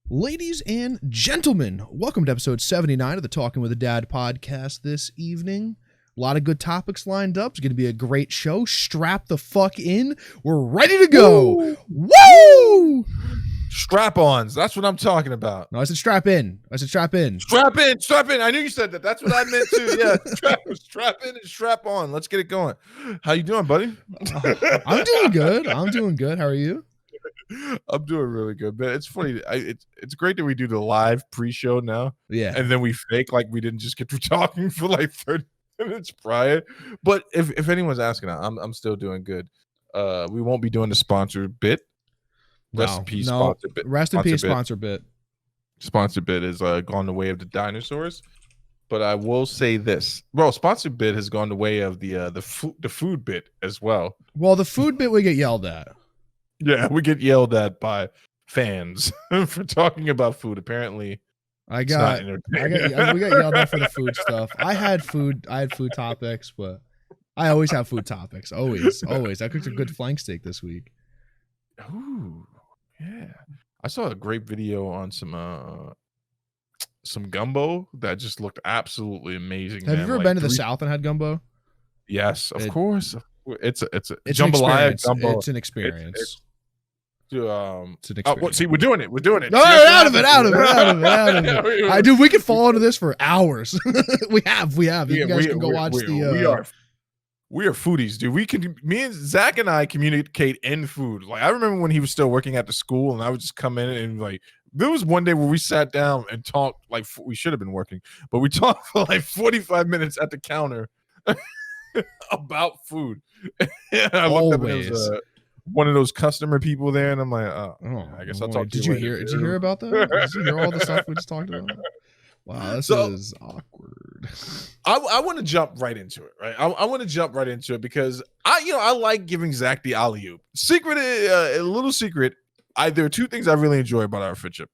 Ladies and gentlemen, welcome to episode 79 of the Talking with a Dad podcast this evening. A lot of good topics lined up. It's going to be a great show. Strap the fuck in. We're ready to go. Woo! Strap-ons. That's what I'm talking about. No, I said strap in. Strap in. Strap in. I knew you said that. That's what I meant too. Yeah. Strap in and strap on. Let's get it going. How you doing, buddy? I'm doing good. How are you? I'm doing really good, man. It's funny. It's great that we do the live pre-show now. Yeah. And then we fake like we didn't just get through talking for like 30 minutes prior. But if anyone's asking, I'm still doing good. We won't be doing the sponsored bit. Rest in peace, sponsor bit. Rest in peace, sponsor bit. Sponsor bit has gone the way of the dinosaurs. But I will say this. Well, sponsor bit has gone the way of the food bit as well. Well, the food bit we get yelled at. Yeah, we get yelled at by fans for talking about food. Apparently, we got yelled at for the food stuff. I had food topics, but I always have food topics. Always. I cooked a good flank steak this week. Ooh, yeah. I saw a great video on some gumbo that just looked absolutely amazing. Have you ever been to the South and had gumbo? Yes, of course. It's jambalaya gumbo. It's an experience. It's an experience. See, we're doing it. No, out of it. Dude, we could fall into this for hours. we have. You guys can go watch We are foodies, dude. Me and Zach and I communicate in food. Like, I remember when he was still working at the school, and I would just come in and like, there was one day where we sat down and talked like we should have been working, but we talked for like 45 minutes at the counter about food. And I looked up and it was one of those customer people there, and I'm like, I guess I'll talk to you later. Did you hear about that? Did you hear all the stuff we just talked about? Wow, this is awkward. I want to jump right into it, right? I want to jump right into it because I like giving Zach the alley-oop. A little secret. There are two things I really enjoy about our friendship.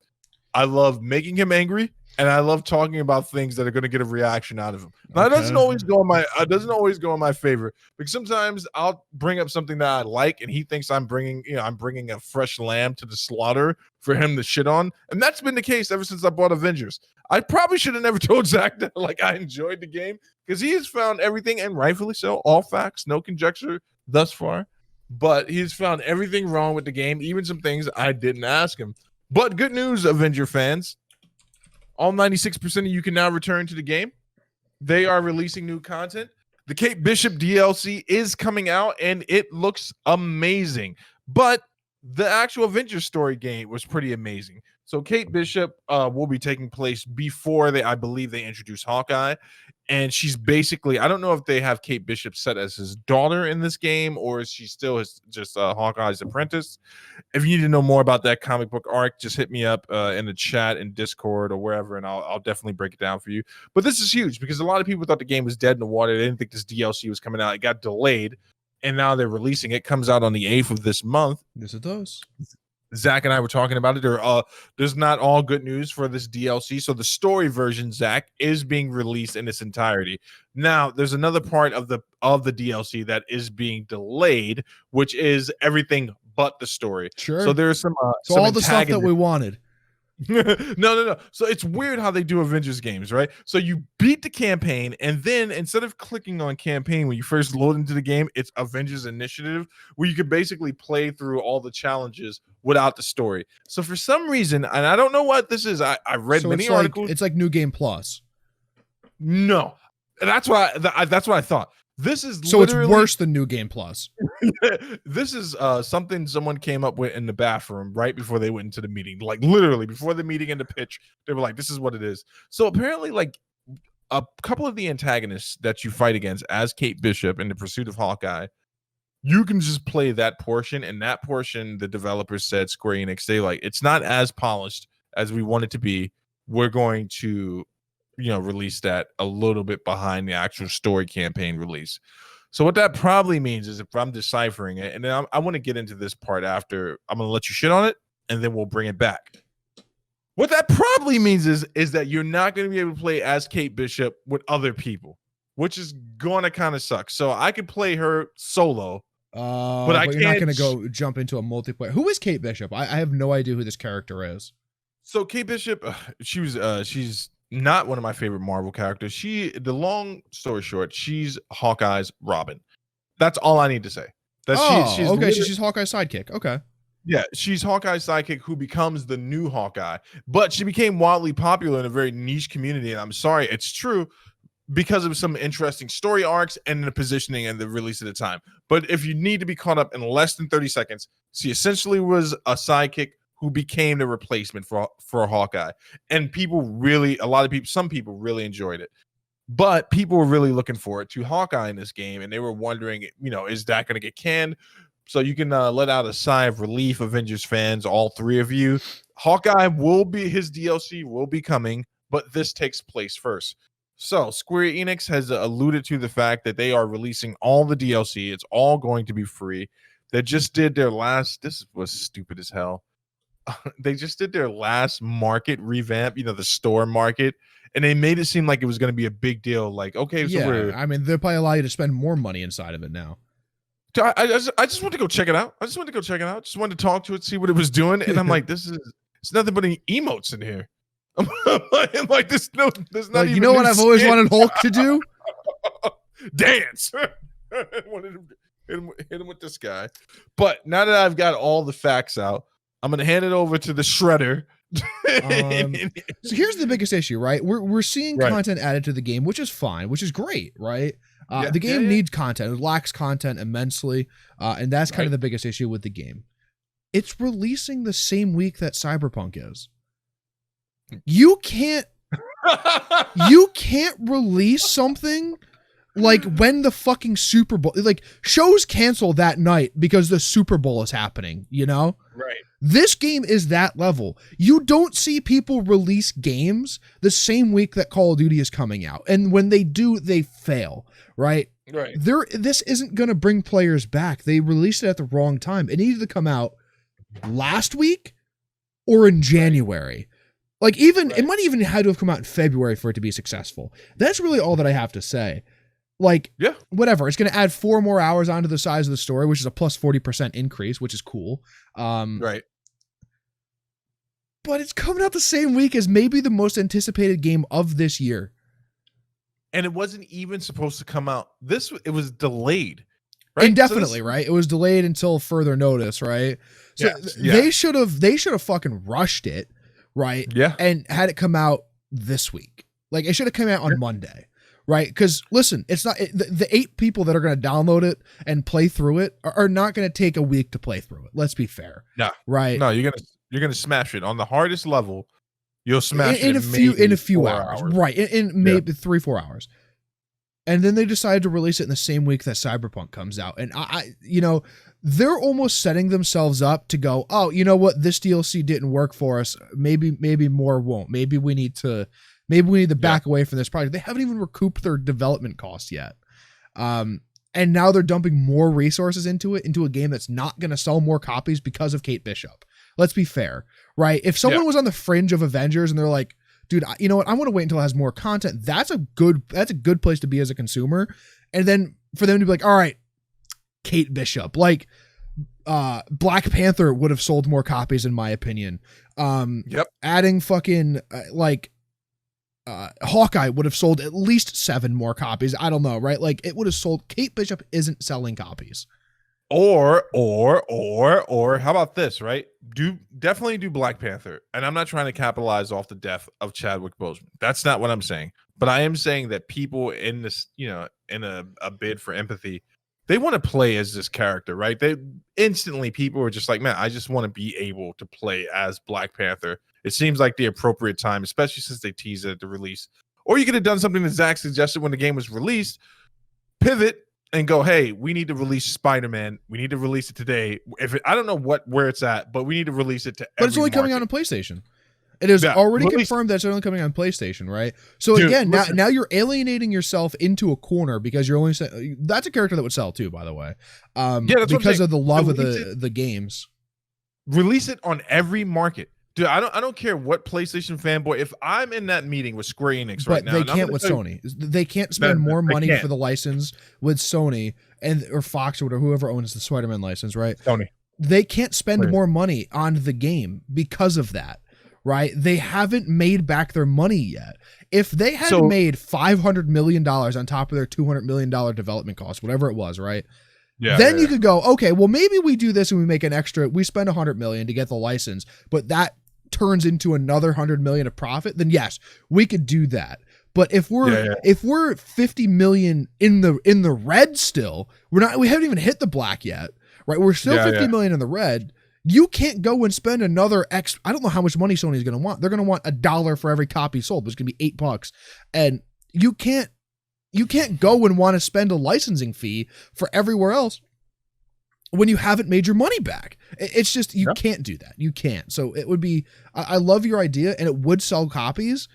I love making him angry, and I love talking about things that are going to get a reaction out of him. Now, it doesn't always go in my favor, because sometimes I'll bring up something that I like, and he thinks I'm bringing a fresh lamb to the slaughter for him to shit on, and that's been the case ever since I bought Avengers. I probably should have never told Zach that I enjoyed the game, because he has found everything, and rightfully so, all facts, no conjecture thus far, but he's found everything wrong with the game, even some things I didn't ask him. But good news, Avenger fans. All 96% of you can now return to the game. They are releasing new content. The Kate Bishop DLC is coming out, and it looks amazing. But the actual Avengers story game was pretty amazing. So Kate Bishop will be taking place before I believe they introduce Hawkeye. And she's basically, I don't know if they have Kate Bishop set as his daughter in this game, or is she still just Hawkeye's apprentice. If you need to know more about that comic book arc, just hit me up in the chat in Discord or wherever, and I'll definitely break it down for you. But this is huge because a lot of people thought the game was dead in the water. They didn't think this DLC was coming out. It got delayed, and now they're releasing it. It comes out on the 8th of this month. Yes, it does. Zach and I were talking about it. There's not all good news for this DLC. So the story version, Zach, is being released in its entirety. Now, there's another part of the DLC that is being delayed, which is everything but the story. Sure. So there's some all the stuff that we wanted. No. So it's weird how they do Avengers games, right? So you beat the campaign, and then instead of clicking on campaign when you first load into the game, it's Avengers Initiative, where you could basically play through all the challenges without the story. So for some reason, and I don't know what this is, I read many articles. It's like New Game Plus. No, that's what I thought. This is so it's worse than New Game Plus. This is something someone came up with in the bathroom right before they went into the meeting. Like literally before the meeting and the pitch, they were like, "This is what it is." So apparently, like a couple of the antagonists that you fight against as Kate Bishop in the pursuit of Hawkeye, you can just play that portion. And that portion, the developers said, Square Enix, they like, it's not as polished as we want it to be. We're going to release that a little bit behind the actual story campaign release. So what that probably means is, if I'm deciphering it, and then I want to get into this part after, I'm going to let you shit on it, and then we'll bring it back. What that probably means is that you're not going to be able to play as Kate Bishop with other people, which is going to kind of suck. So I could play her solo, but you're not going to go jump into a multiplayer. Who is Kate Bishop? I have no idea who this character is. So Kate Bishop, she's not one of my favorite Marvel characters. The long story short, she's Hawkeye's Robin. That's all I need to say. That she's okay. She's Hawkeye's sidekick. Okay. yeah, she's Hawkeye's sidekick who becomes the new Hawkeye. But she became wildly popular in a very niche community, and I'm sorry, it's true because of some interesting story arcs and the positioning and the release at the time. But if you need to be caught up in less than 30 seconds, she essentially was a sidekick who became the replacement for Hawkeye. And some people really enjoyed it. But people were really looking forward to Hawkeye in this game, and they were wondering, is that going to get canned? So you can let out a sigh of relief, Avengers fans, all three of you. Hawkeye his DLC will be coming, but this takes place first. So Square Enix has alluded to the fact that they are releasing all the DLC. It's all going to be free. They just did their this was stupid as hell. They just did their last market revamp, the store market, and they made it seem like it was going to be a big deal. Like, okay, so they'll probably allow you to spend more money inside of it now. I just want to go check it out. Just wanted to talk to it, see what it was doing, and I'm like, it's nothing but emotes in here. I'm like, there's not even. You know what I've always wanted Hulk to do? Dance. Wanted to hit him with this guy. But now that I've got all the facts out, I'm gonna hand it over to the shredder. So here's the biggest issue, right? We're seeing content added to the game, which is fine, which is great, right? The game needs content. It lacks content immensely, and that's kind of the biggest issue with the game. It's releasing the same week that Cyberpunk is. You can't release something like when the fucking Super Bowl, like shows cancel that night because the Super Bowl is happening, Right. This game is that level. You don't see people release games the same week that Call of Duty is coming out. And when they do, they fail, right? Right. This isn't going to bring players back. They released it at the wrong time. It needed to come out last week or in January. Like it might even had to have come out in February for it to be successful. That's really all that I have to say. Like, whatever. It's going to add 4 more hours onto the size of the story, which is a plus 40% increase, which is cool. Right. But it's coming out the same week as maybe the most anticipated game of this year. And it wasn't even supposed to come out. It was delayed. Right? Indefinitely, right? It was delayed until further notice, right? So they should have fucking rushed it. Right. Yeah. And had it come out this week. Like it should have come out on Monday. Right. Because listen, it's not the 8 people that are going to download it and play through it are not going to take a week to play through it. Let's be fair. No. Right. No, you're gonna smash it on the hardest level. You'll smash it in a few hours. Right. In maybe 3-4 hours. And then they decided to release it in the same week that Cyberpunk comes out. And they're almost setting themselves up to go, oh, you know what? This DLC didn't work for us. Maybe more won't. Maybe we need to back away from this project. They haven't even recouped their development costs yet. And now they're dumping more resources into a game that's not going to sell more copies because of Kate Bishop. Let's be fair, right? If someone was on the fringe of Avengers and they're like, dude, you know what? I want to wait until it has more content. That's a good place to be as a consumer. And then for them to be like, all right, Kate Bishop, like Black Panther would have sold more copies in my opinion. Adding fucking Hawkeye would have sold at least 7 more copies. I don't know, right? Like it would have sold. Kate Bishop isn't selling copies. Or how about this, right? Definitely do Black Panther. And I'm not trying to capitalize off the death of Chadwick Boseman. That's not what I'm saying. But I am saying that people in this, in a bid for empathy, they want to play as this character, right? People are just like, man, I just want to be able to play as Black Panther. It seems like the appropriate time, especially since they teased it at the release. Or you could have done something that Zach suggested when the game was released, pivot and go, hey, we need to release Spider-Man. We need to release it today. I don't know where it's at, but we need to release it to But it's only coming out on PlayStation. It is already confirmed that it's only coming on PlayStation, right? So again, now you're alienating yourself into a corner because you're only that's a character that would sell too, by the way. Because of the love of the games. Release it on every market. Dude, I don't care what PlayStation fanboy. If I'm in that meeting with Square Enix right now, but they can't with Sony. They can't spend more money for the license with Sony or Fox or whoever owns the Spider-Man license, right? Sony. They can't spend more money on the game because of that, right? They haven't made back their money yet. If they had So- made $500 million on top of their $200 million development cost, whatever it was, right? Yeah. Then you could go, okay, well, maybe we do this and we make an extra, we spend $100 million to get the license, but that turns into another $100 million of profit, then yes, we could do that. But if we're 50 million in the red still, we haven't even hit the black yet, right? We're still 50 million in the red. You can't go and spend another X. I don't know how much money Sony's going to want. They're going to want $1 for every copy sold. It's going to be $8, and you can't go and want to spend a licensing fee for everywhere else when you haven't made your money back. It's just, you can't do that. You can't. So it would be, I love your idea, and it would sell copies.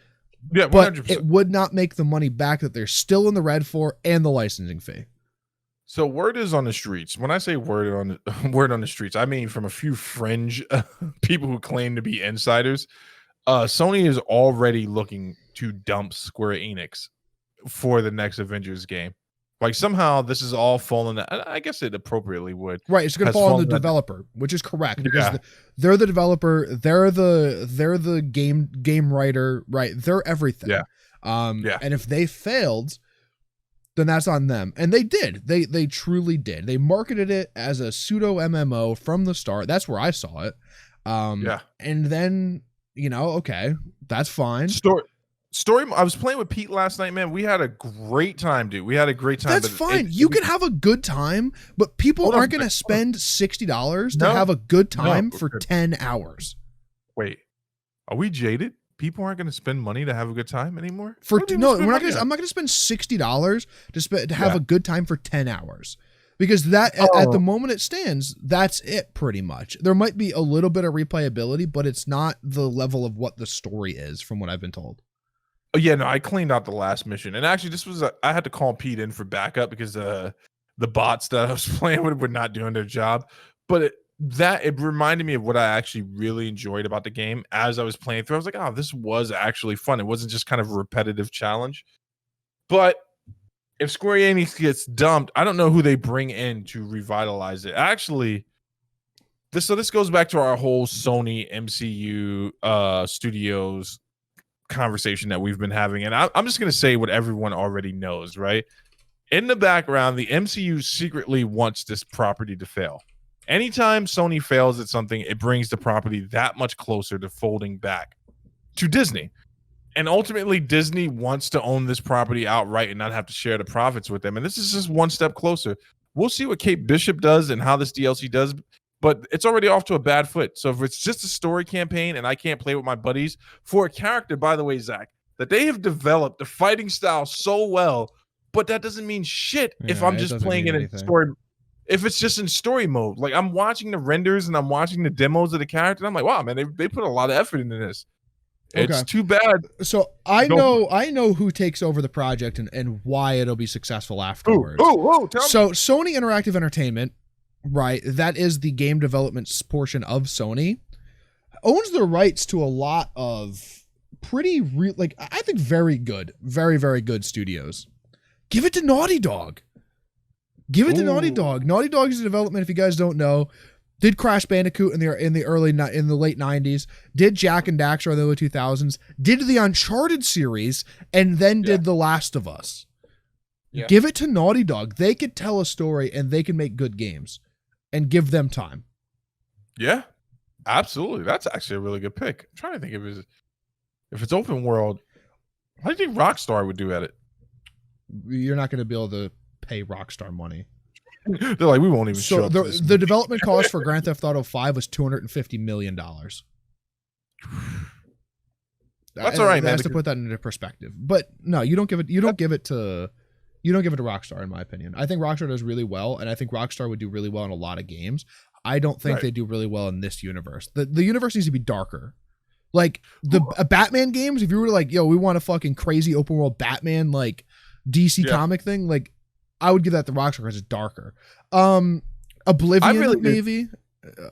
Yeah, 100%. But it would not make the money back that they're still in the red for, and the licensing fee. So word is on the streets. When I say word on the streets, I mean from a few fringe people who claim to be insiders. Sony is already looking to dump Square Enix for the next Avengers game. Like somehow this is all fallen. I guess it appropriately would. Right, it's going to fall on the developer, which is correct, because they're the developer, they're the game writer, right? They're everything. Yeah. And if they failed, then that's on them. And they did. They truly did. They marketed it as a pseudo MMO from the start. That's where I saw it. And then, okay, that's fine. Story. I was playing with Pete last night, man. We had a great time, dude. We had a great time. That's fine. You can have a good time, but people aren't going to spend $60 to have a good time for 10 hours. Wait, are we jaded? People aren't going to spend money to have a good time anymore? I'm not going to spend $60 to have a good time for 10 hours. Because that at the moment it stands, that's it pretty much. There might be a little bit of replayability, but it's not the level of what the story is, from what I've been told. Oh, yeah, no, I cleaned out the last mission. And actually, I had to call Pete in for backup because the bots that I was playing with were not doing their job. But it reminded me of what I actually really enjoyed about the game as I was playing through. I was like, oh, this was actually fun. It wasn't just kind of a repetitive challenge. But if Square Enix gets dumped, I don't know who they bring in to revitalize it. Actually, this goes back to our whole Sony MCU studios conversation that we've been having, and I'm just going to say what everyone already knows, right? In the background, the MCU secretly wants this property to fail. Anytime Sony fails at something, it brings the property that much closer to folding back to Disney. And ultimately, Disney wants to own this property outright and not have to share the profits with them. And this is just one step closer. We'll see what Kate Bishop does and how this DLC does, but it's already off to a bad foot. So if it's just a story campaign and I can't play with my buddies for a character, by the way, Zach, that they have developed the fighting style so well, but that doesn't mean shit if I'm just playing it in story. If it's just in story mode, like I'm watching the renders and I'm watching the demos of the character, and I'm like, wow, man, they put a lot of effort into this. It's too bad. So I know who takes over the project and why it'll be successful afterwards. Tell me. Sony Interactive Entertainment, right, that is the game development portion of Sony, owns the rights to a lot of pretty I think very good, very, very good studios. Give it to Naughty Dog. Give it to Naughty Dog. Naughty Dog is a development, if you guys don't know, did Crash Bandicoot in the late 90s, did Jak and Daxter in the early 2000s, did the Uncharted series, and then did The Last of Us. Yeah. Give it to Naughty Dog. They could tell a story and they can make good games, and give them time. Yeah, absolutely. That's actually a really good pick. I'm trying to think if it's open world, how do you think Rockstar would do at it? You're not going to be able to pay Rockstar money. They're like, we won't even show up. The development cost for Grand Theft Auto 5 was $250 million. That's all right, man. Has to put that into perspective. But no, you don't give it to Rockstar, in my opinion. I think Rockstar does really well, and I think Rockstar would do really well in a lot of games. I don't think they do really well in this universe. The universe needs to be darker. Like the Batman games, if you were like, yo, we want a fucking crazy open world Batman like DC comic thing, like I would give that to Rockstar because it's darker. Oblivion maybe.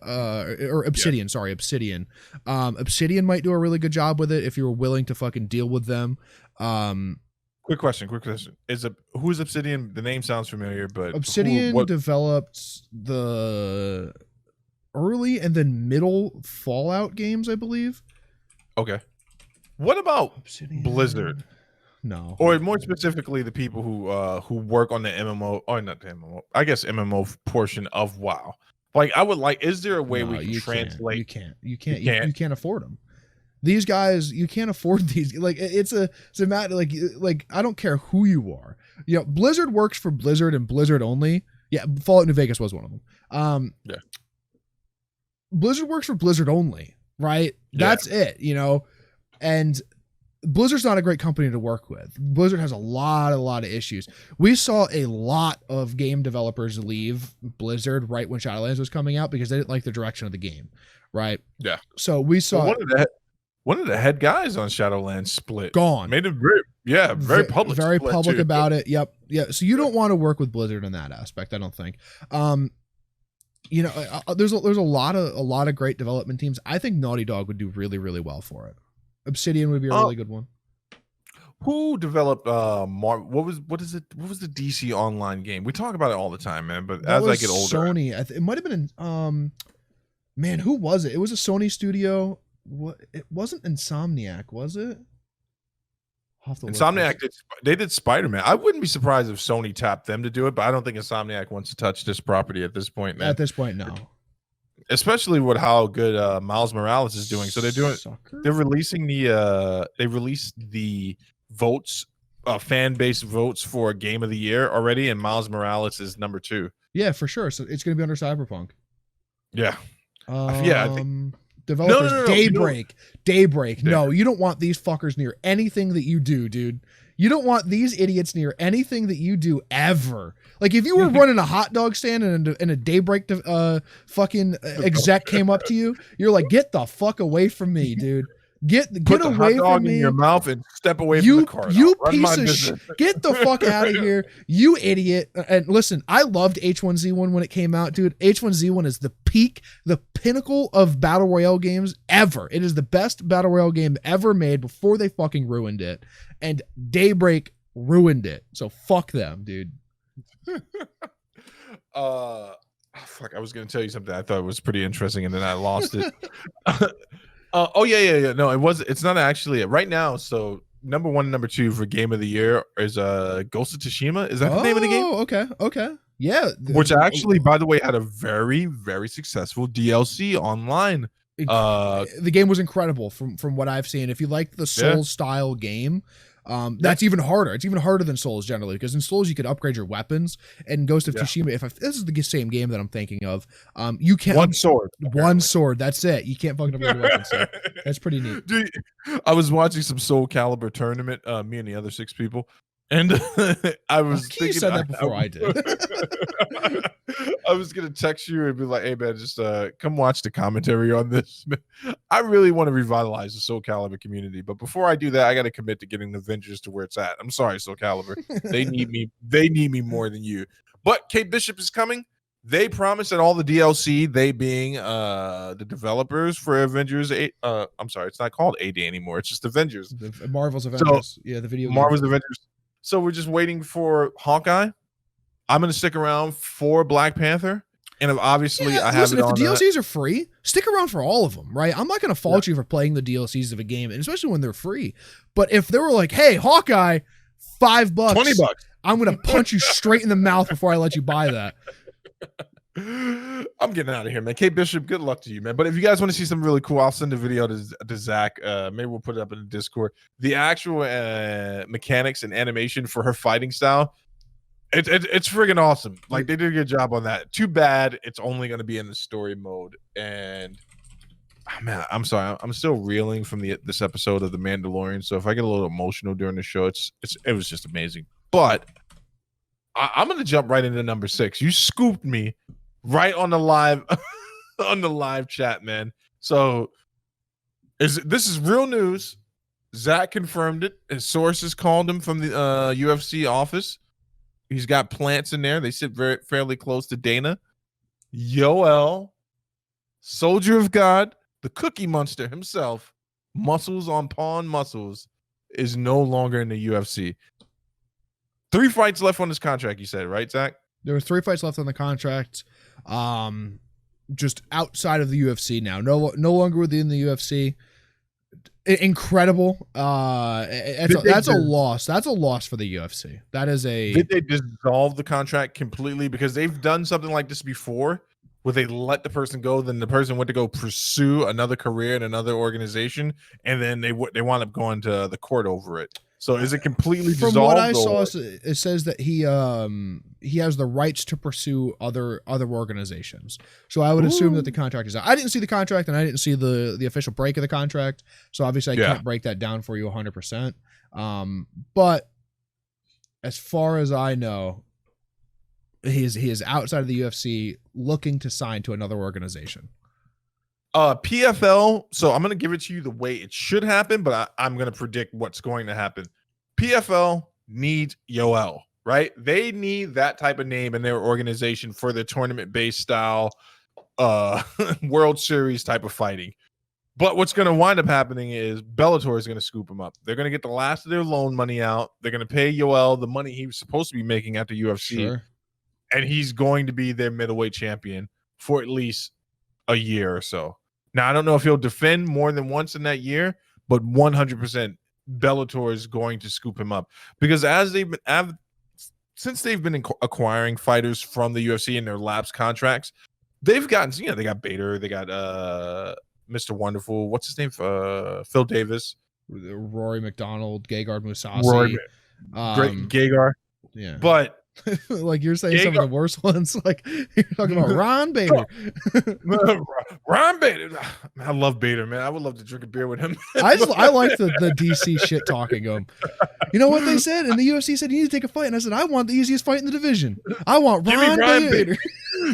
Or Obsidian, sorry, Obsidian. Obsidian might do a really good job with it if you were willing to fucking deal with them. Quick question. Who's Obsidian? The name sounds familiar, but Obsidian developed the early and then middle Fallout games, I believe. Okay. What about Obsidian. Blizzard? No. Or more specifically, the people who work on the MMO, or not the MMO, I guess MMO portion of WoW. Like, I would like. Is there a way we can translate? You can't afford them. These guys, you can't afford these. Like, it's a matter. Like I don't care who you are. You know, Blizzard works for Blizzard and Blizzard only. Yeah, Fallout New Vegas was one of them. Yeah. Blizzard works for Blizzard only, right? Yeah. That's it. You know, and Blizzard's not a great company to work with. Blizzard has a lot of issues. We saw a lot of game developers leave Blizzard right when Shadowlands was coming out because they didn't like the direction of the game, right? Yeah. So we saw one of the head guys on Shadowlands split. Gone. Made it very public. Very public too. about it. Yep. Yeah. So you don't want to work with Blizzard in that aspect, I don't think. You know, there's a lot of great development teams. I think Naughty Dog would do really, really well for it. Obsidian would be a really good one. Who developed what was the DC online game? We talk about it all the time, man, but as I get older, Sony, it might have been man, who was it? It was a Sony studio. What, it wasn't Insomniac, was it? Insomniac did Spider-Man. I wouldn't be surprised if Sony tapped them to do it, but I don't think Insomniac wants to touch this property at this point, man. At this point, no. Especially with how good Miles Morales is doing. So they're releasing the votes, fan base votes for Game of the Year already, and Miles Morales is number 2. Yeah, for sure. So it's going to be under Cyberpunk. Yeah. I think developers. No. Daybreak. No, you don't want these fuckers near anything that you do, dude. You don't want these idiots near anything that you do ever. Like, if you were running a hot dog stand and a Daybreak fucking exec came up to you, you're like, get the fuck away from me, dude. Get away from me. In your mouth and step away from the car. You piece of shit. Get the fuck out of here, you idiot. And listen, I loved H1Z1 when it came out, dude. H1Z1 is the pinnacle of Battle Royale games ever. It is the best Battle Royale game ever made before they fucking ruined it. And Daybreak ruined it. So fuck them, dude. Fuck, I was going to tell you something I thought was pretty interesting and then I lost it. Yeah. No, it's not actually it right now. So number 1 and number 2 for Game of the Year is Ghost of Tsushima. Is that the name of the game? Okay. Yeah. Which actually, by the way, had a very, very successful DLC online. The game was incredible from what I've seen. If you like the Souls style game, that's even harder. It's even harder than Souls generally, because in Souls you could upgrade your weapons, and Ghost of Tsushima, if this is the same game that I'm thinking of, you can't one sword. That's it. You can't fucking upgrade your weapons. So that's pretty neat. Dude, I was watching some Soul Calibur tournament, me and the other 6 people. And I was thinking, you said that before I did. I was gonna text you and be like, "Hey man, just come watch the commentary on this." I really want to revitalize the Soul Calibur community, but before I do that, I got to commit to getting the Avengers to where it's at. I'm sorry, Soul Calibur. They need me. They need me more than you. But Kate Bishop is coming. They promised that all the DLC, they being the developers for Avengers 8. I'm sorry, it's not called AD anymore. It's just Avengers. Marvel's Avengers. So, the video. Marvel's Avengers. So we're just waiting for Hawkeye. I'm going to stick around for Black Panther. And obviously I have it on. If the DLCs are free, stick around for all of them, right? I'm not going to fault you for playing the DLCs of a game, and especially when they're free. But if they were like, hey, Hawkeye, $5, $20, I'm going to punch you straight in the mouth before I let you buy that. I'm getting out of here, man. Kate Bishop, good luck to you, man. But if you guys want to see something really cool, I'll send a video to Zach. Maybe we'll put it up in the Discord. The actual mechanics and animation for her fighting style, it's friggin' awesome. Like, they did a good job on that. Too bad it's only going to be in the story mode. And man, I'm sorry, I'm still reeling from this episode of The Mandalorian. So if I get a little emotional during the show, it was just amazing. But I'm going to jump right into number 6. You scooped me right on the live chat, man. So this is real news. Zach confirmed it. His sources called him from the UFC office. He's got plants in there. They sit fairly close to Dana. Yoel, Soldier of God, the Cookie Monster himself, muscles on pawn muscles, is no longer in the UFC. 3 fights left on his contract, you said, right, Zach? There was 3 fights left on the contract. Just outside of the UFC now. No longer within the UFC. incredible. That's a dis- loss. That's a loss for the UFC. That is a Did they dissolve the contract completely? Because they've done something like this before, where they let the person go, then the person went to go pursue another career in another organization, and then they wound up going to the court over it. So is it completely from what I dissolved? saw, Or it says that he has the rights to pursue other organizations. So I would assume that the contract is out. I didn't see the contract and I didn't see the official break of the contract. So obviously I can't break that down for you 100%. But as far as I know, he is outside of the UFC looking to sign to another organization. PFL, so I'm going to give it to you the way it should happen, but I'm going to predict what's going to happen. PFL needs Yoel, right? They need that type of name in their organization for the tournament-based style World Series type of fighting. But what's going to wind up happening is Bellator is going to scoop him up. They're going to get the last of their loan money out. They're going to pay Yoel the money he was supposed to be making at the UFC. Sure. And he's going to be their middleweight champion for at least a year or so. Now, I don't know if he'll defend more than once in that year, but 100% Bellator is going to scoop him up because since they've been acquiring fighters from the UFC in their lapsed contracts, they've gotten, they got Bader, they got Mr. Wonderful, what's his name? Phil Davis, Rory McDonald, Gegard Mousasi, great Gegard, yeah, but. Like you're saying some of the worst ones, like you're talking about Ron Bader. Ron Bader. I love Bader, man. I would love to drink a beer with him. I like the DC shit talking him. You know what they said? And the UFC said you need to take a fight. And I said, I want the easiest fight in the division. I want Ron Bader.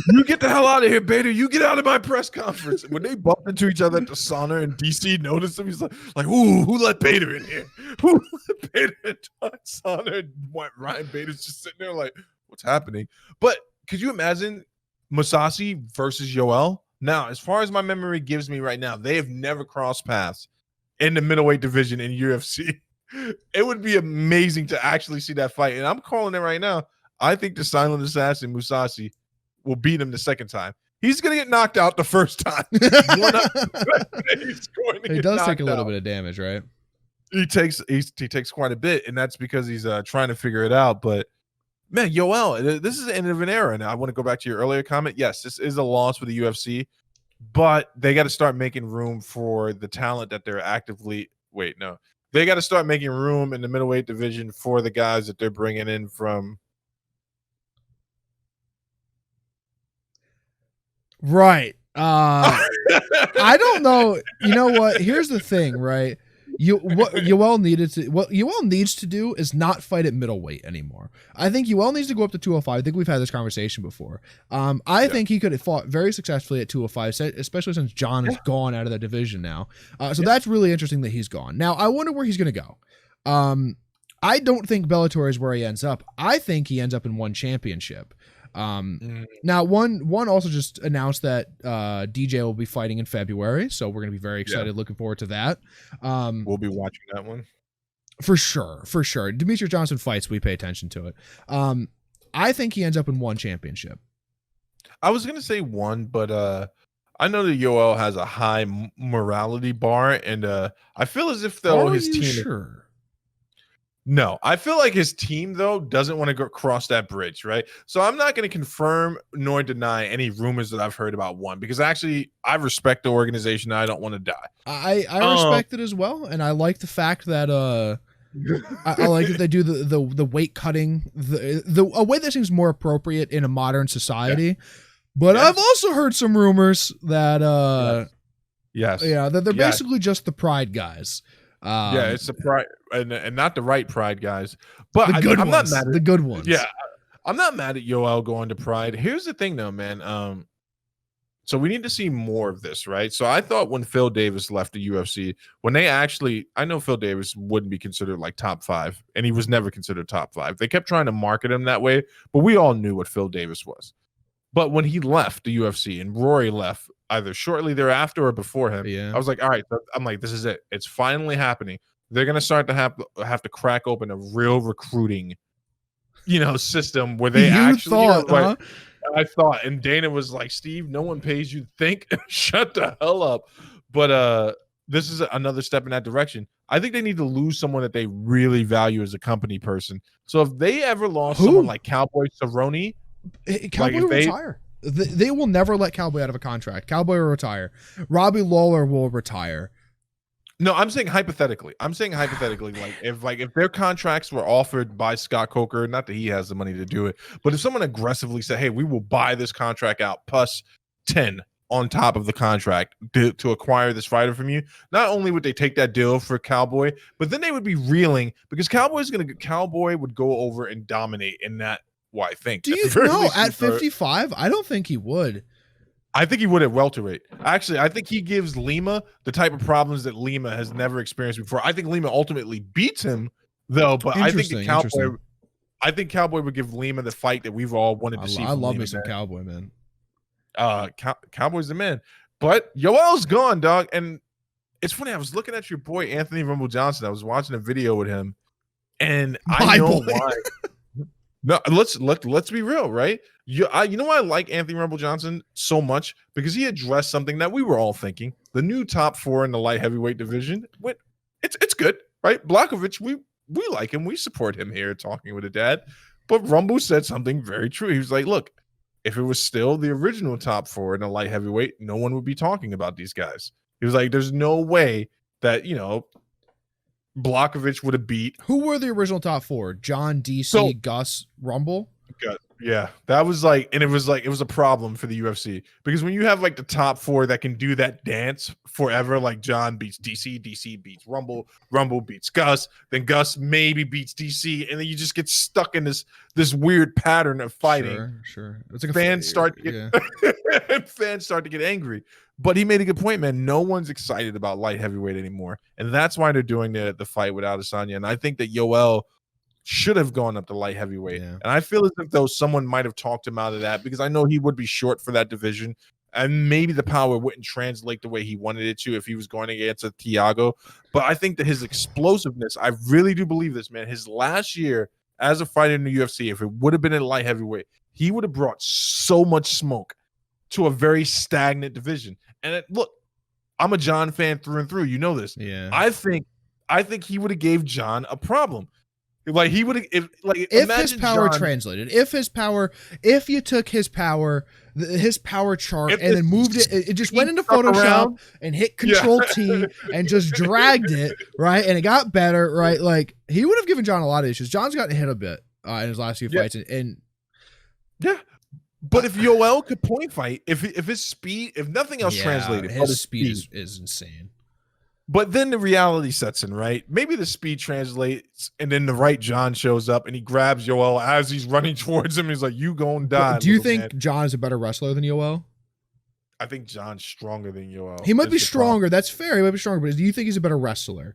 You get the hell out of here, Bader. You get out of my press conference. When they bumped into each other at the sauna and DC noticed him, he's like, ooh, who let Bader in here? Who let Bader into the sauna? And Ryan Bader's just sitting there like, what's happening? But could you imagine Mousasi versus Yoel? Now, as far as my memory gives me right now, they have never crossed paths in the middleweight division in UFC. It would be amazing to actually see that fight. And I'm calling it right now. I think the silent assassin, Mousasi, will beat him the second time. He's going to get knocked out the first time. He does take a little bit of damage, right? He takes quite a bit, and that's because he's trying to figure it out. But man, Yoel, this is the end of an era. And I want to go back to your earlier comment. Yes, this is a loss for the UFC, but they got to start making room for the talent that they're actively. Wait, no, they got to start making room in the middleweight division for the guys that they're bringing in from. Right. I don't know. You know what? Here's the thing, right? What Yoel needs to do is not fight at middleweight anymore. I think Yoel needs to go up to 205. I think we've had this conversation before. I think he could have fought very successfully at 205, especially since John is gone out of that division now. So that's really interesting that he's gone. Now, I wonder where he's going to go. I don't think Bellator is where he ends up. I think he ends up in one championship. Now one also just announced that DJ will be fighting in February, so we're gonna be very excited, looking forward to that. We'll be watching that one for sure. Demetrius Johnson fights, we pay attention to it. I think he ends up in one championship. I was gonna say one, but I know that Yoel has a high morality bar, and I feel as if though his team. Sure? No, I feel like his team, though, doesn't want to go cross that bridge, right? So I'm not going to confirm nor deny any rumors that I've heard about one, because actually I respect the organization. I don't want to die. I respect it as well, and I like the fact that I like that they do the weight cutting, a way that seems more appropriate in a modern society. Yeah. But I've also heard some rumors that that they're basically just the Pride guys. It's the Pride and not the right Pride guys, but I'm not mad at the good ones. Yeah, I'm not mad at Yoel going to Pride. Here's the thing, though, man. So we need to see more of this, right? So I thought when Phil Davis left the UFC, I know Phil Davis wouldn't be considered like top 5, and he was never considered top 5. They kept trying to market him that way, but we all knew what Phil Davis was. But when he left the UFC and Rory left either shortly thereafter or before him, I was like, all right, I'm like, this is it. It's finally happening. They're going to start to have to crack open a real recruiting, system where they I thought, and Dana was like, Steve, no one pays you to think. Shut the hell up. But this is another step in that direction. I think they need to lose someone that they really value as a company person. So if they ever lost someone like Cowboy Cerrone, Cowboy will retire. They will never let Cowboy out of a contract. Cowboy will retire. Robbie Lawler will retire. No, I'm saying hypothetically. If their contracts were offered by Scott Coker, not that he has the money to do it, but if someone aggressively said, "Hey, we will buy this contract out plus 10 on top of the contract to acquire this fighter from you," not only would they take that deal for Cowboy, but then they would be reeling because Cowboy would go over and dominate in that. Well, I think. Do you know at 55? I don't think he would. I think he would at welterweight. Actually, I think he gives Lima the type of problems that Lima has never experienced before. I think Lima ultimately beats him, though. But I think Cowboy would give Lima the fight that we've all wanted to see. I love me some Cowboy, man. Cowboy's the man. But Yoel's gone, dog. And it's funny. I was looking at your boy Anthony Rumble Johnson. I was watching a video with him, and I know why. No, let's be real, right? You know why I like Anthony Rumble Johnson so much? Because he addressed something that we were all thinking. The new top 4 in the light heavyweight division. It's good, right? Blachowicz, we like him. We support him here Talking with a Dad. But Rumble said something very true. He was like, look, if it was still the original top 4 in the light heavyweight, no one would be talking about these guys. He was like, there's no way that, Blachowicz would have beat. Who were the original top 4? John, DC, Gus, Rumble? Yeah, that was it was a problem for the UFC because when you have the top 4 that can do that dance forever, like John beats DC, DC beats Rumble, Rumble beats Gus, then Gus maybe beats DC, and then you just get stuck in this weird pattern of fighting. Sure. It's like fans start to get angry. But he made a good point, man. No one's excited about light heavyweight anymore, and that's why they're doing the fight with Adesanya. And I think that Yoel should have gone up to light heavyweight. Yeah. And I feel as if though someone might have talked him out of that because I know he would be short for that division, and maybe the power wouldn't translate the way he wanted it to if he was going against a Thiago. But I think that his explosiveness, I really do believe this, man. His last year as a fighter in the UFC, if it would have been in light heavyweight, he would have brought so much smoke to a very stagnant division. And look, I'm a John fan through and through. You know this. Yeah. I think he would have gave John a problem. Like he would have, if his power translated, if you took his power chart and then moved it just went into Photoshop and hit Control T and just dragged it, right? And it got better, right? Like he would have given John a lot of issues. John's gotten hit a bit in his last few fights. And but if Yoel could point fight, if his speed, if nothing else translated, his speed is insane. But then the reality sets in, right? Maybe the speed translates, and then the right John shows up, and he grabs Yoel as he's running towards him. He's like, "You gonna die?" Do you think John is a better wrestler than Yoel? I think John's stronger than Yoel. He might be stronger. That's fair. He might be stronger. But do you think he's a better wrestler?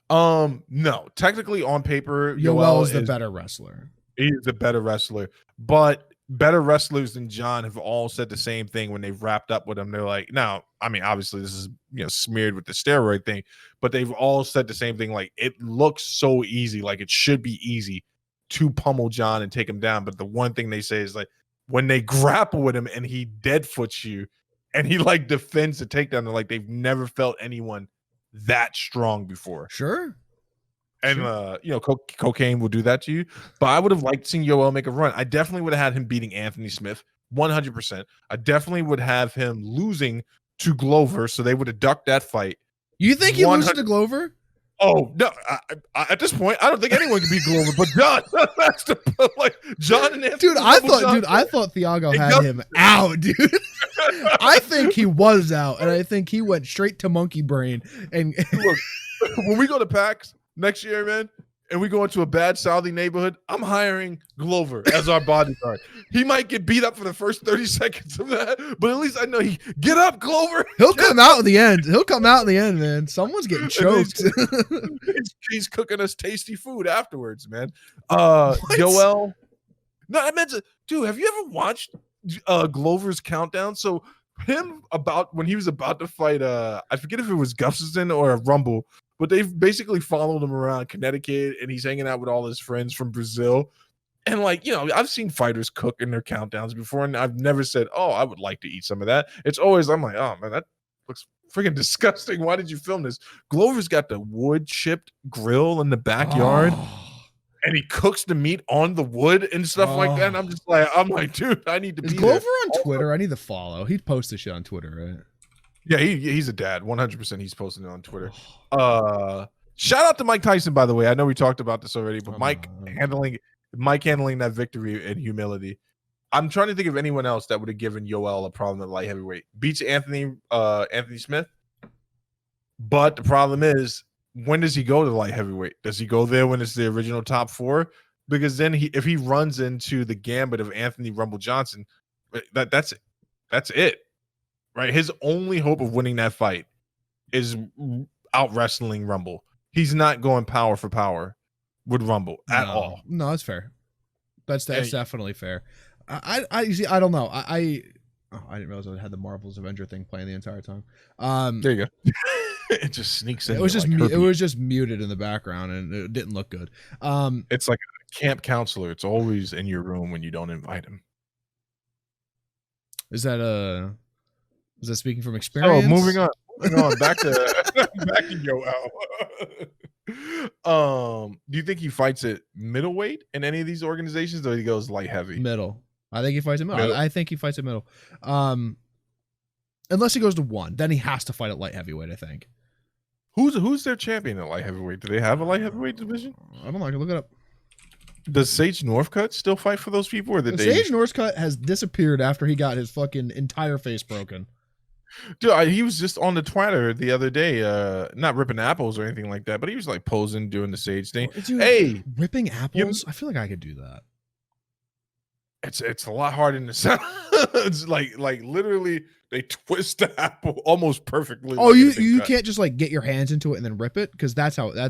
No. Technically, on paper, Yoel is the better wrestler. He's the better wrestler, but better wrestlers than John have all said the same thing when they've wrapped up with him. They're like, now, I mean, obviously this is smeared with the steroid thing, but they've all said the same thing. Like, it looks so easy, like it should be easy to pummel John and take him down. But the one thing they say is like when they grapple with him and he deadfoots you and he defends the takedown, they're like they've never felt anyone that strong before. Sure. And cocaine will do that to you. But I would have liked seeing Yoel make a run. I definitely would have had him beating Anthony Smith 100%. I definitely would have him losing to Glover, so they would have ducked that fight. You think he loses to Glover? Oh no! At this point, I don't think anyone can beat Glover, but John. That's John and Anthony. Dude, I thought Thiago had him out, dude. I think he was out, and I think he went straight to monkey brain. And look, when we go to PAX next year, man, and we go into a bad Saudi neighborhood, I'm hiring Glover as our bodyguard. He might get beat up for the first 30 seconds of that, but at least I know get up, Glover. He'll come out in the end. Man. Someone's getting choked. He's cooking us tasty food afterwards, man. Yoel. No, I meant to, dude, have you ever watched Glover's countdown? So when he was about to fight, I forget if it was Gustafsson or a Rumble, but they've basically followed him around Connecticut, and he's hanging out with all his friends from Brazil. And I've seen fighters cook in their countdowns before, and I've never said, "Oh, I would like to eat some of that." It's always I'm like, "Oh man, looks freaking disgusting. Why did you film this? Glover's got the wood chipped grill in the backyard. Oh. And he cooks the meat on the wood and stuff like that. And I'm like, dude, I need to Is be Glover there. on Twitter? I need to follow. He posts this shit on Twitter, right? Yeah, he's a dad. 100%. He's posting it on Twitter. Shout out to Mike Tyson, by the way. I know we talked about this already, but Mike handling that victory and humility. I'm trying to think of anyone else that would have given Yoel a problem at light heavyweight. Beats Anthony Smith. But the problem is, when does he go to light heavyweight? Does he go there when it's the original top 4? Because then if he runs into the gambit of Anthony Rumble Johnson, that's it, right? His only hope of winning that fight is out wrestling Rumble. He's not going power for power with Rumble at all. No, that's fair. That's definitely fair. I see. I don't know. I didn't realize I had the Marvel's Avenger thing playing the entire time. There you go. It just sneaks in. It was just muted in the background, and it didn't look good. It's like a camp counselor. It's always in your room when you don't invite him. Is that speaking from experience? Oh, moving on back to Yoel. Do you think he fights at middleweight in any of these organizations, or he goes light heavy? Middle. I think he fights at middle. I think he fights at middle. Unless he goes to 1, then he has to fight at light heavyweight, I think. Who's their champion at light heavyweight? Do they have a light heavyweight division? I don't know. I can look it up. Does Sage Northcutt still fight for those people? Or Sage Northcutt has disappeared after he got his fucking entire face broken. Dude, he was just on the Twitter the other day, not ripping apples or anything like that, but he was like posing, doing the Sage thing. Dude, hey, ripping apples? I feel like I could do that. It's a lot harder than it sounds. It's like literally they twist the apple almost perfectly. Oh, you can't just like get your hands into it and then rip it, because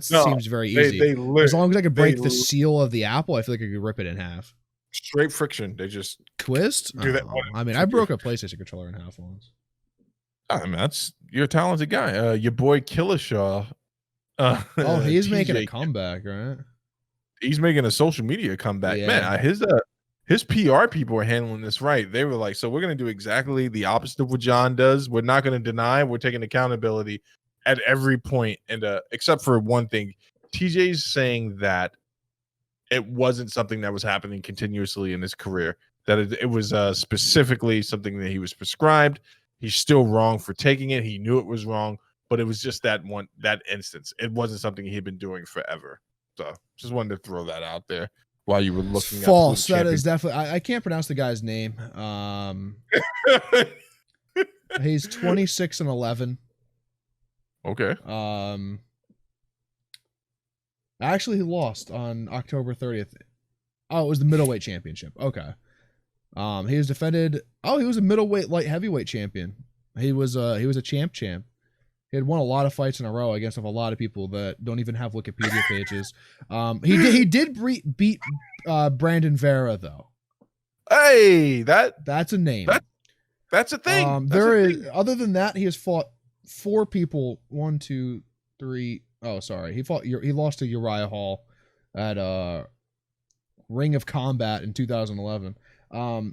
seems very easy. As long as I could break the seal of the apple, I feel like I could rip it in half. Straight friction. They just twist. Do that. I mean, I broke a PlayStation controller in half once. I mean, you're a talented guy. Your boy Killishaw. He's making a comeback, right? He's making a social media comeback. Yeah. Man, his PR people are handling this right. They were like, so we're going to do exactly the opposite of what John does. We're not going to deny. We're taking accountability at every point. And except for one thing, TJ's saying that it wasn't something that was happening continuously in his career, that it was specifically something that he was prescribed. He's still wrong for taking it. He knew it was wrong, but it was just that instance. It wasn't something he had been doing forever. So just wanted to throw that out there while you were looking. False. That is definitely. I can't pronounce the guy's name. He's 26-11. Okay. Actually, he lost on October 30th. Oh, it was the middleweight championship. Okay. He was defended. Oh, he was a middleweight light heavyweight champion. He was a champ. He had won a lot of fights in a row against a lot of people that don't even have Wikipedia pages. He did beat Brandon Vera though. Hey, that's a name. That's a thing. Other than that, he has fought 4 people. 1, 2, 3. Oh, sorry. He lost to Uriah Hall at Ring of Combat in 2011.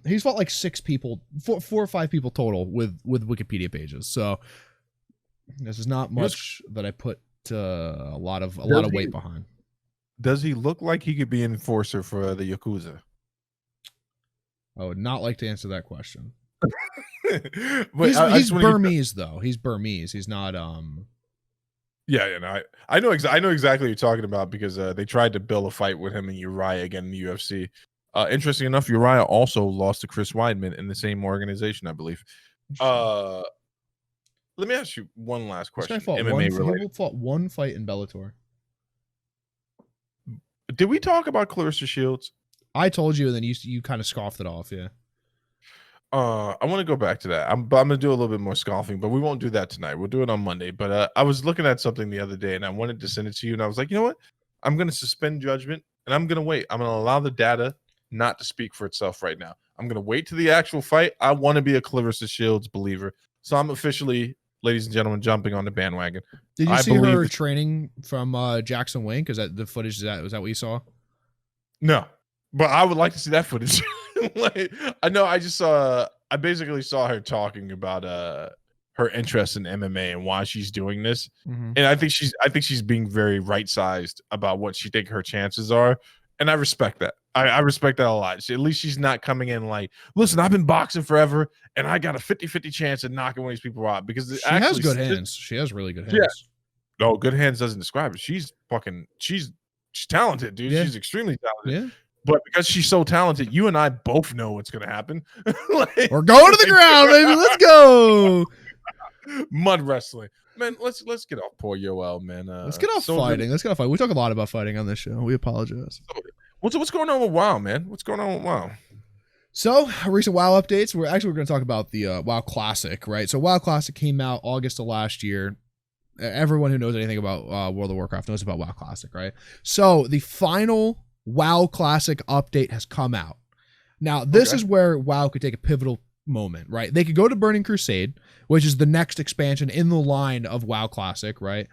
He's fought like 6 people, 4 or 5 people total with Wikipedia pages. So this is not much that I put a lot of weight behind. Does he look like he could be an enforcer for the Yakuza? I would not like to answer that question. But he's Burmese though. He's Burmese. He's not. Yeah, no, I know exactly what you're talking about, because they tried to bill a fight with him and Uriah again in the UFC. Interesting enough, Uriah also lost to Chris Weidman in the same organization, I believe. Let me ask you one last question. He fought 1 fight in Bellator. Did we talk about Clarissa Shields? I told you, and then you kind of scoffed it off. Yeah. I want to go back to that. I'm going to do a little bit more scoffing, but we won't do that tonight. We'll do it on Monday. But I was looking at something the other day, and I wanted to send it to you, and I was like, you know what? I'm going to suspend judgment, and I'm going to wait. I'm going to allow the data not to speak for itself right now. I'm going to wait to the actual fight. I want to be a Clarissa Shields believer. So I'm officially, ladies and gentlemen, jumping on the bandwagon. Did you see her training from Jackson Wink? Because that the footage, was that what you saw? No, but I would like to see that footage. I basically saw her talking about her interest in MMA and why she's doing this. Mm-hmm. And I think she's being very right sized about what she think her chances are. And I respect that. I respect that a lot. At least she's not coming in like, listen, I've been boxing forever and I got a 50-50 chance of knocking one of these people out because she has good hands. She has really good hands. Yeah. No, good hands doesn't describe it. She's talented, dude. Yeah. She's extremely talented. Yeah. But because she's so talented, you and I both know what's going to happen. Like, we're going to the ground, baby. Let's go. Mud wrestling. Man, let's get off poor Yoel, man. Let's get off fighting. Let's get off fighting. We talk a lot about fighting on this show. We apologize. What's going on with WoW, man? What's going on with WoW? So, recent WoW updates. We're going to talk about the WoW Classic, right? So, WoW Classic came out August of last year. Everyone who knows anything about World of Warcraft knows about WoW Classic, right? So, the final WoW Classic update has come out. Now, this is where WoW could take a pivotal moment, right? They could go to Burning Crusade, which is the next expansion in the line of WoW Classic, right?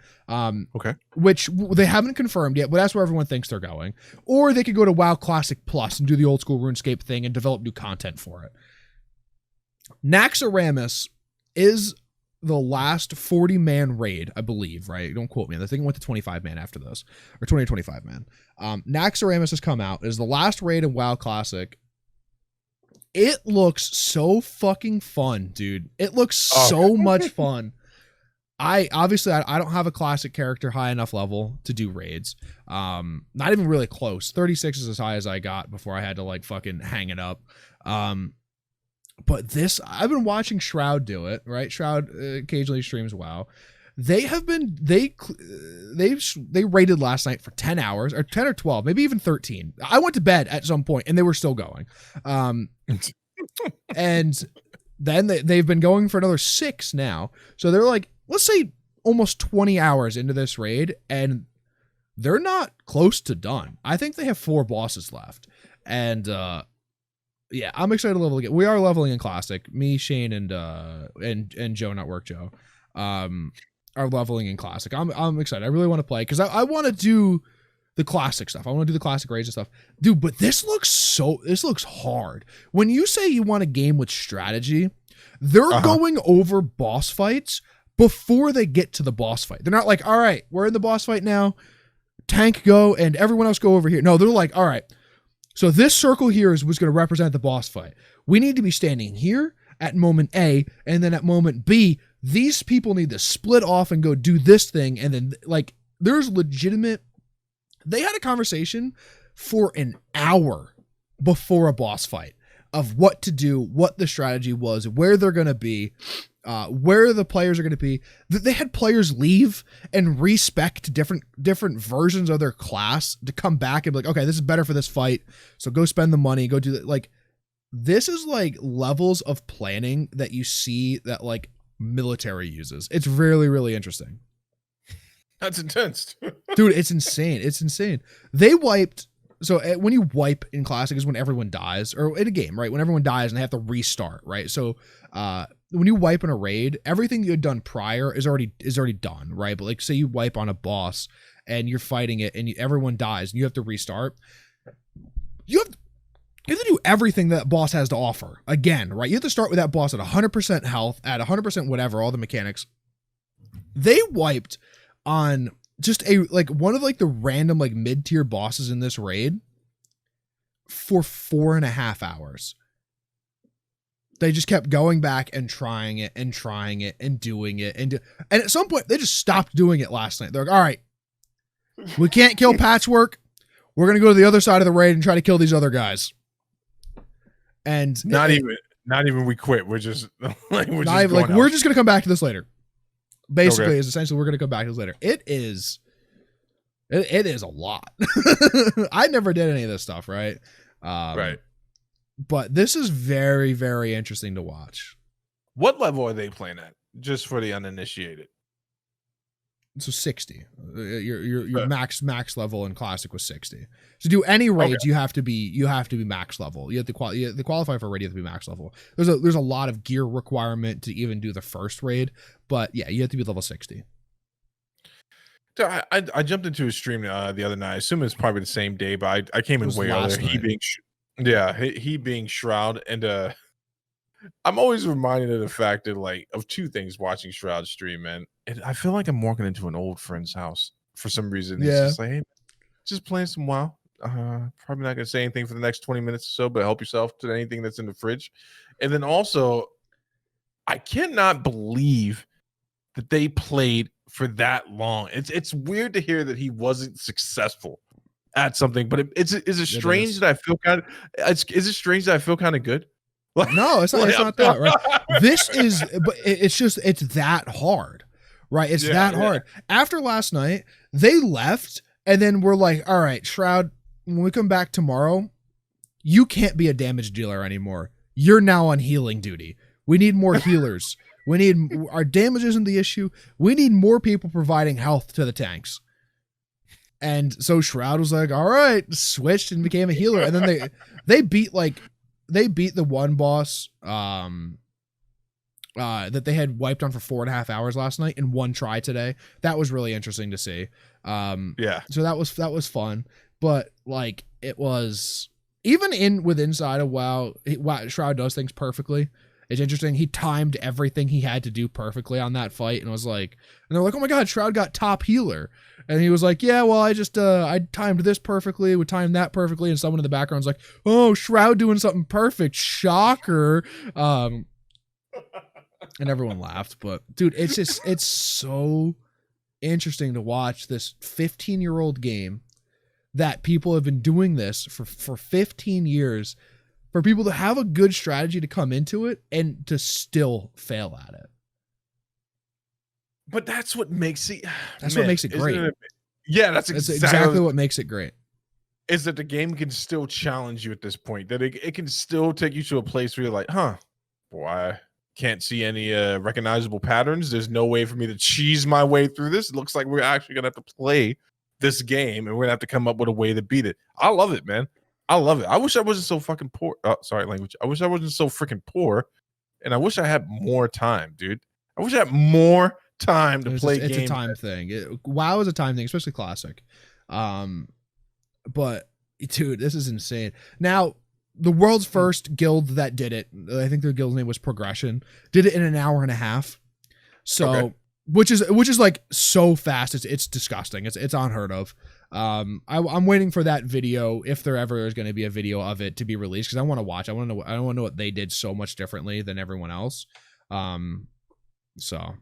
Which they haven't confirmed yet, but that's where everyone thinks they're going. Or they could go to WoW Classic Plus and do the old school RuneScape thing and develop new content for it. Naxxramas is the last 40-man raid, I believe, right? Don't quote me. I think it went to 25-man after this, or 20 or 25-man. Naxxramas has come out. It is the last raid in WoW Classic. It looks so fucking fun, dude. It looks so much fun. I don't have a classic character high enough level to do raids. Not even really close. 36 is as high as I got before I had to like fucking hang it up. But this, I've been watching Shroud do it, right? Shroud occasionally streams WoW. They raided last night for 10 hours, or 10 or 12, maybe even 13. I went to bed at some point and they were still going. And then they've been going for another 6 now. So they're like, let's say almost 20 hours into this raid, and they're not close to done. I think they have 4 bosses left. And yeah, I'm excited to level again. We are leveling in Classic. Me, Shane, and Joe, not Work Joe, are leveling in Classic. I'm excited. I really want to play because I want to do the classic stuff. I want to do the classic raids and stuff. Dude, but this looks hard. When you say you want a game with strategy, they're going over boss fights before they get to the boss fight. They're not like, all right, we're in the boss fight now. Tank go and everyone else go over here. No, they're like, all right, so this circle here was going to represent the boss fight. We need to be standing here at moment A, and then at moment B, these people need to split off and go do this thing. And then like, there's legitimate, they had a conversation for an hour before a boss fight of what to do, what the strategy was, where they're going to be, where the players are going to be. They had players leave and respec different versions of their class to come back and be like, okay, this is better for this fight. So go spend the money, go do that. Like, this is like levels of planning that you see that like military uses. It's really, really interesting. That's intense. Dude, it's insane. It's insane. They wiped. So when you wipe in Classic is when everyone dies, or in a game, right? When everyone dies and they have to restart, right? So when you wipe in a raid, everything you had done prior is already done, right? But like, say you wipe on a boss and you're fighting it and everyone dies and you have to restart. You have to do everything that boss has to offer again, right? You have to start with that boss at 100% health, at 100% whatever, all the mechanics. They wiped on just one of like the random like mid-tier bosses in this raid for 4.5 hours. They just kept going back and trying it and doing it. And at some point they just stopped doing it last night. They're like, all right, we can't kill Patchwork. We're going to go to the other side of the raid and try to kill these other guys. And not even we quit. We're just we're just going to come back to this later. Basically, is essentially we're going to come back to this later. It is a lot. I never did any of this stuff, right? Right. But this is very, very interesting to watch. What level are they playing at? Just for the uninitiated. So 60. Your max level in Classic was 60. To do any raids, you have to be max level. You have to qualify for a raid. You have to be max level. There's a lot of gear requirement to even do the first raid, but yeah, you have to be level 60. I jumped into a stream the other night. I assume it's probably the same day, but I came in way earlier. He being Shroud, and I'm always reminded of the fact that like of two things watching Shroud stream, man. And I feel like I'm walking into an old friend's house for some reason. He's Yeah. just like, hey, just playing some WoW. Probably not gonna say anything for the next 20 minutes or so, but help yourself to anything that's in the fridge. And then also, I cannot believe that they played for that long. It's weird to hear that he wasn't successful at something, but is it strange that I feel kind of is it strange that I feel kind of good? Like, No, it's not. like, It's not that, right? This is, but it's just it's that hard, right? It's that hard. After last night, they left, and then we're like, all right, Shroud, when we come back tomorrow, you can't be a damage dealer anymore. You're now on healing duty. We need more healers. We need our damage isn't the issue. We need more people providing health to the tanks. And so Shroud was like, all right, switched and became a healer. And then they beat the one boss that they had wiped on for 4.5 hours last night in one try today. That was really interesting to see. So that was fun. But like it was even inside of WoW, Shroud does things perfectly. It's interesting. He timed everything he had to do perfectly on that fight, and was like, and they're like, "Oh my God, Shroud got top healer," and he was like, "Yeah, well, I just I timed this perfectly, would time that perfectly," and someone in the background's like, "Oh, Shroud doing something perfect, shocker," and everyone laughed. But dude, it's so interesting to watch this 15-year-old game that people have been doing this for 15 years. For people to have a good strategy to come into it and to still fail at it. But that's what makes it. That's what makes it great. That's exactly what makes it great. Is that the game can still challenge you at this point? That it can still take you to a place where you're like, huh, boy, I can't see any recognizable patterns. There's no way for me to cheese my way through this. It looks like we're actually gonna have to play this game, and we're gonna have to come up with a way to beat it. I love it, man. I love it. I wish I wasn't so fucking poor. Oh, sorry, language. I wish I wasn't so freaking poor, and I wish I had more time, dude. I wish I had more time to play games. It's a time thing. WoW is a time thing, especially classic. But dude, this is insane. Now, the world's first guild that did it, I think their guild's name was Progression, did it in an hour and a half. So, okay. which is like so fast. It's disgusting. It's unheard of. I'm waiting for that video, if there ever is going to be a video of it, to be released, because I want to watch. I want to know what they did so much differently than everyone else. So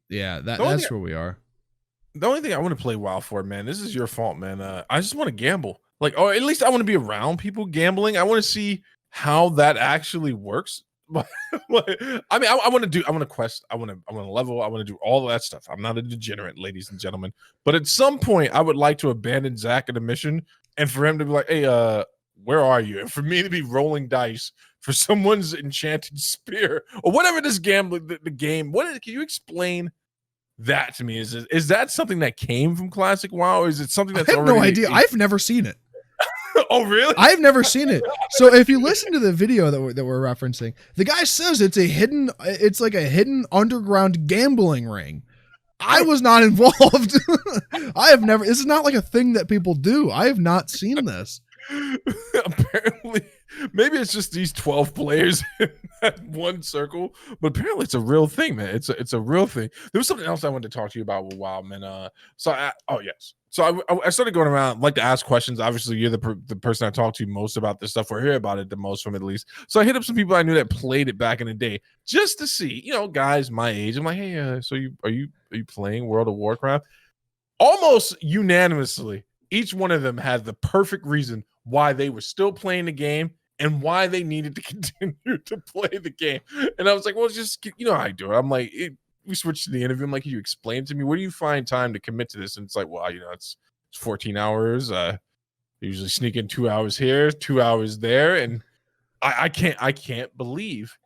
yeah, that's where we are. The only thing I want to play WoW for, man, this is your fault, man. I just want to gamble, like, or at least I want to be around people gambling. I want to see how that actually works. I mean, I want to quest, I want to level, I want to do all of that stuff. I'm not a degenerate, ladies and gentlemen, but at some point I would like to abandon Zach at a mission and for him to be like, hey, where are you? And for me to be rolling dice for someone's enchanted spear or whatever this gambling, the game. Can you explain that to me? Is that something that came from Classic WoW? Or is it something that's I have no idea. I've never seen it. Oh, really? I've never seen it. So if you listen to the video that we're referencing, the guy says it's like a hidden underground gambling ring. I was not involved. This is not like a thing that people do. I have not seen this. Apparently, maybe it's just these 12 players in that one circle, but apparently it's a real thing, man. It's a real thing. There was something else I wanted to talk to you about with WoW, man. So I started going around, like to ask questions. Obviously, you're the person I talk to most about this stuff, or hear about it the most from, at least. So I hit up some people I knew that played it back in the day, just to see, guys my age. I'm like, hey, so are you playing World of Warcraft? Almost unanimously, each one of them had the perfect reason why they were still playing the game and why they needed to continue to play the game. And I was like, well, just, how I do it. I'm like, we switched to the interview. I'm like, can you explain to me, where do you find time to commit to this? And it's like, well, it's 14 hours. I usually sneak in 2 hours here, 2 hours there. And I can't believe.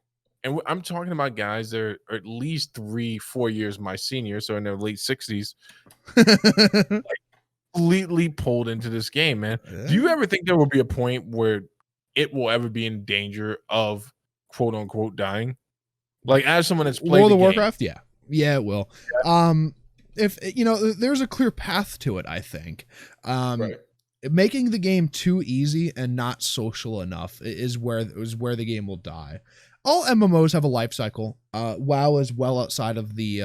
And I'm talking about guys that are at least 3-4 years my senior, so in their late 60s, like, completely pulled into this game, man. Yeah. Do you ever think there will be a point where it will ever be in danger of quote unquote dying? Like, as someone that's played World of Warcraft, yeah, it will. Yeah. If there's a clear path to it, I think. Right. Making the game too easy and not social enough is where the game will die. all MMOs have a life cycle. WoW is well outside of the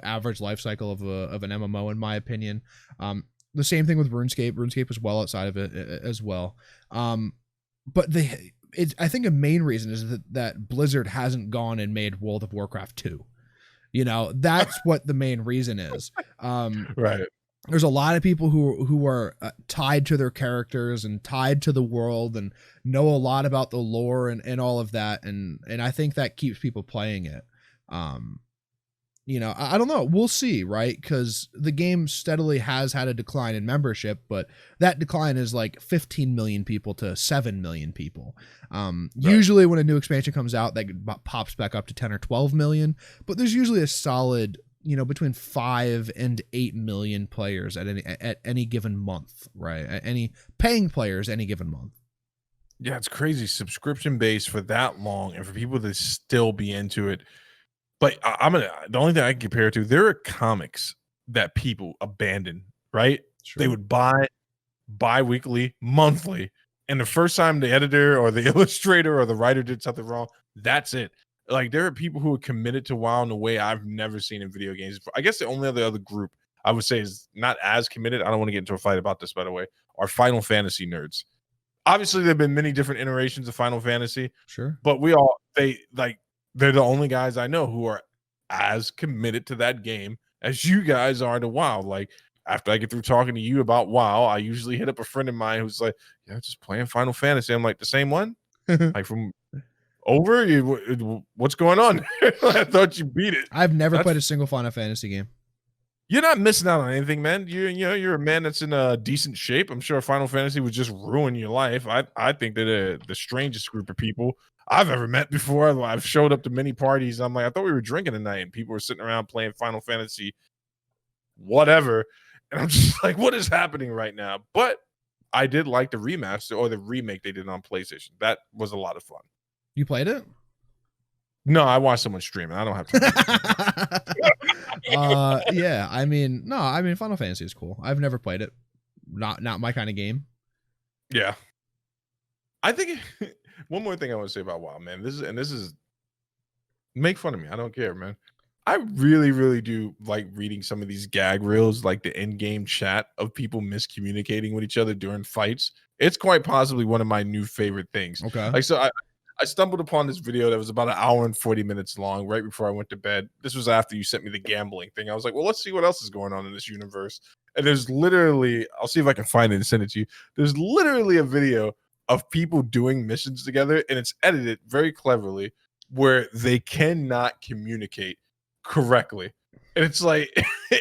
average life cycle of an MMO, in my opinion. The same thing with RuneScape. RuneScape is well outside of it as well. But I think a main reason is that Blizzard hasn't gone and made World of Warcraft 2. That's what the main reason is. Right. There's a lot of people who are tied to their characters and tied to the world and know a lot about the lore and all of that. And I think that keeps people playing it. I don't know. We'll see, right? Because the game steadily has had a decline in membership, but that decline is like 15 million people to 7 million people. Right. Usually when a new expansion comes out, that pops back up to 10 or 12 million, but there's usually a solid, between 5 and 8 million players at any given month, right? Any paying players any given month. Yeah, it's crazy. Subscription based for that long and for people to still be into it. But the only thing I can compare it to, there are comics that people abandon, right? Sure. They would buy bi-weekly, monthly, and the first time the editor or the illustrator or the writer did something wrong, that's it. Like, there are people who are committed to WoW in a way I've never seen in video games. I guess the only other group I would say is not as committed, I don't want to get into a fight about this, by the way, are Final Fantasy nerds. Obviously, there have been many different iterations of Final Fantasy. Sure. But they're the only guys I know who are as committed to that game as you guys are to WoW. Like, after I get through talking to you about WoW, I usually hit up a friend of mine who's like, yeah, just playing Final Fantasy. I'm like, the same one? Like, from over? What's going on? I thought you beat it. I've never played a single Final Fantasy game. You're not missing out on anything, man. You're a man that's in a decent shape. I'm sure Final Fantasy would just ruin your life. I think they're the strangest group of people I've ever met before. I've showed up to many parties. I'm like, I thought we were drinking tonight, and people were sitting around playing Final Fantasy, whatever. And I'm just like, what is happening right now? But I did like the remaster or the remake they did on PlayStation. That was a lot of fun. You played it? No, I watched someone streaming. I don't have to. Yeah. Final Fantasy is cool. I've never played it. Not my kind of game. Yeah. I think one more thing I want to say about WoW, man. This is make fun of me. I don't care, man. I really, really do like reading some of these gag reels, like the in-game chat of people miscommunicating with each other during fights. It's quite possibly one of my new favorite things. Okay. Like, so I stumbled upon this video that was about 1 hour and 40 minutes long right before I went to bed. This was after you sent me the gambling thing. I was like, well, let's see what else is going on in this universe. And there's literally, I'll see if I can find it and send it to you. There's literally a video of people doing missions together, and it's edited very cleverly where they cannot communicate correctly. And it's like,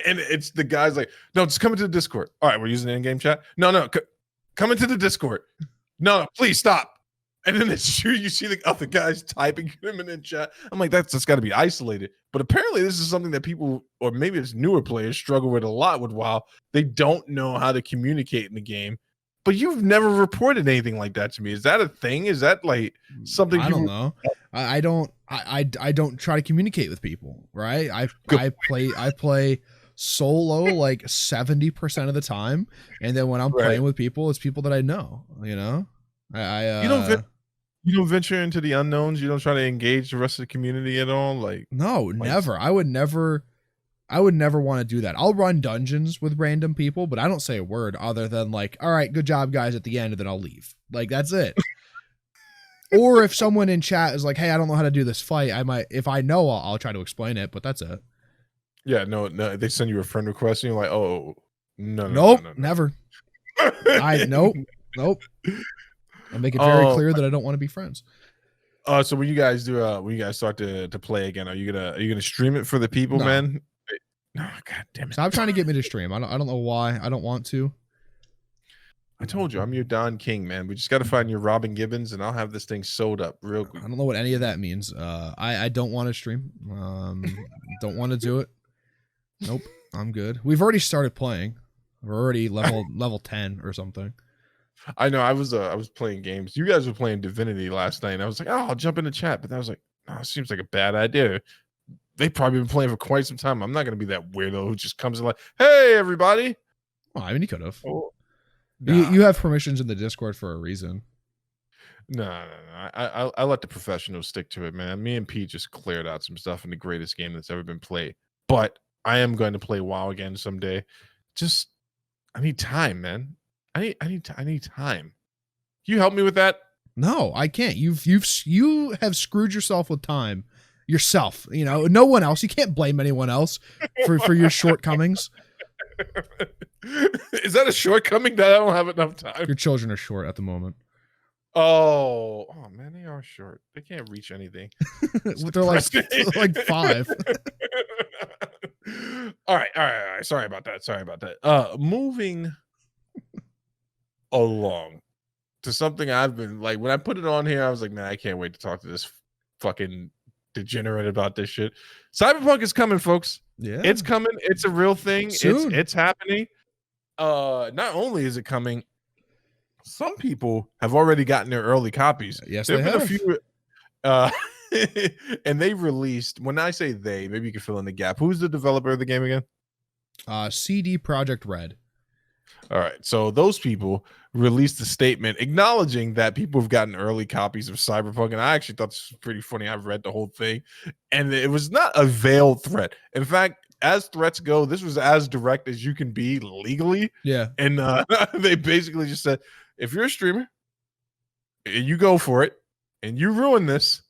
and it's the guys like, no, just come into the Discord. All right, we're using the in-game chat. No, come into the Discord. No, please stop. And then you see the other guys typing them in the chat. I'm like, that's got to be isolated. But apparently this is something that people, or maybe it's newer players, struggle with a lot with WoW. They don't know how to communicate in the game. But you've never reported anything like that to me. Is that a thing? Is that like something? I don't know. I don't try to communicate with people, right? I play solo like 70% of the time, and then when I'm playing with people, it's people that I know. You don't venture into the unknowns. You don't try to engage the rest of the community at all. Never. I would never want to do that. I'll run dungeons with random people, but I don't say a word other than like, all right, good job, guys, at the end, and then I'll leave. Like, that's it. Or if someone in chat is like, hey, I don't know how to do this fight, I might, if I know, I'll try to explain it, but that's it. Yeah, no, they send you a friend request and you're like, oh, no. Nope, never. Nope. I make it very clear that I don't want to be friends. So when you guys start to play again, are you gonna stream it for the people, man? No, god damn it. Stop trying to get me to stream. I don't know why. I don't want to. I told you, I'm your Don King, man. We just got to find your Robin Gibbons, and I'll have this thing sold up real quick. I don't know what any of that means. I don't want to stream. Don't want to do it. Nope, I'm good. We've already started playing. We're already level 10 or something. I know. I was playing games. You guys were playing Divinity last night, and I was like, oh, I'll jump in the chat. But I was like, oh, it seems like a bad idea. They've probably been playing for quite some time. I'm not going to be that weirdo who just comes in like, hey, everybody. Well, I mean, you could have. Oh, nah. You have permissions in the Discord for a reason. No. I let the professionals stick to it, man. Me and Pete just cleared out some stuff in the greatest game that's ever been played. But I am going to play WoW again someday. Just I need time, man. I need time. Can you help me with that? No, I can't. You have screwed yourself with time yourself. You know, no one else. You can't blame anyone else for your shortcomings. Is that a shortcoming that I don't have enough time? Your children are short at the moment. Oh man, they are short. They can't reach anything. They're like 5. All right. Sorry about that. Moving along to something I've been like, when I put it on here, I was like, man, I can't wait to talk to this fucking degenerate about this shit. Cyberpunk is coming, folks. Yeah, it's coming. It's a real thing. Soon. It's happening. Not only is it coming, some people have already gotten their early copies. Yes, There've they been have. a few, and they released. When I say they, maybe you can fill in the gap. Who's the developer of the game again? CD Projekt Red. All right, so those people released a statement acknowledging that people have gotten early copies of Cyberpunk, and I actually thought this was pretty funny. I've read the whole thing, and it was not a veiled threat. In fact, as threats go, this was as direct as you can be legally. Yeah, and they basically just said, if you're a streamer and you go for it and you ruin this,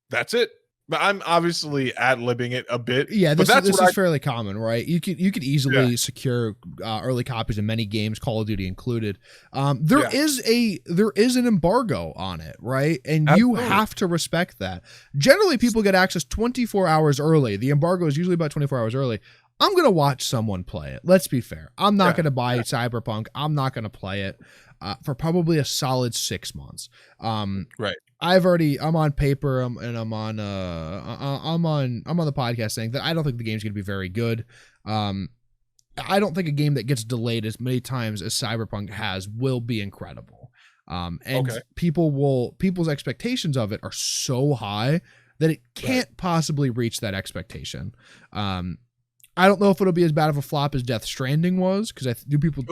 that's it. But I'm obviously ad-libbing it a bit. Yeah, this is fairly common, right? You could easily secure early copies of many games, Call of Duty included. There is an embargo on it, right? And you have to respect that. Generally, people get access 24 hours early. The embargo is usually about 24 hours early. I'm going to watch someone play it. Let's be fair. I'm not going to buy Cyberpunk. I'm not going to play it for probably a solid 6 months. Right. I'm on paper and I'm on the podcast saying that I don't think the game's going to be very good. I don't think a game that gets delayed as many times as Cyberpunk has will be incredible. People's expectations of it are so high that it can't possibly reach that expectation. I don't know if it'll be as bad of a flop as Death Stranding was, because people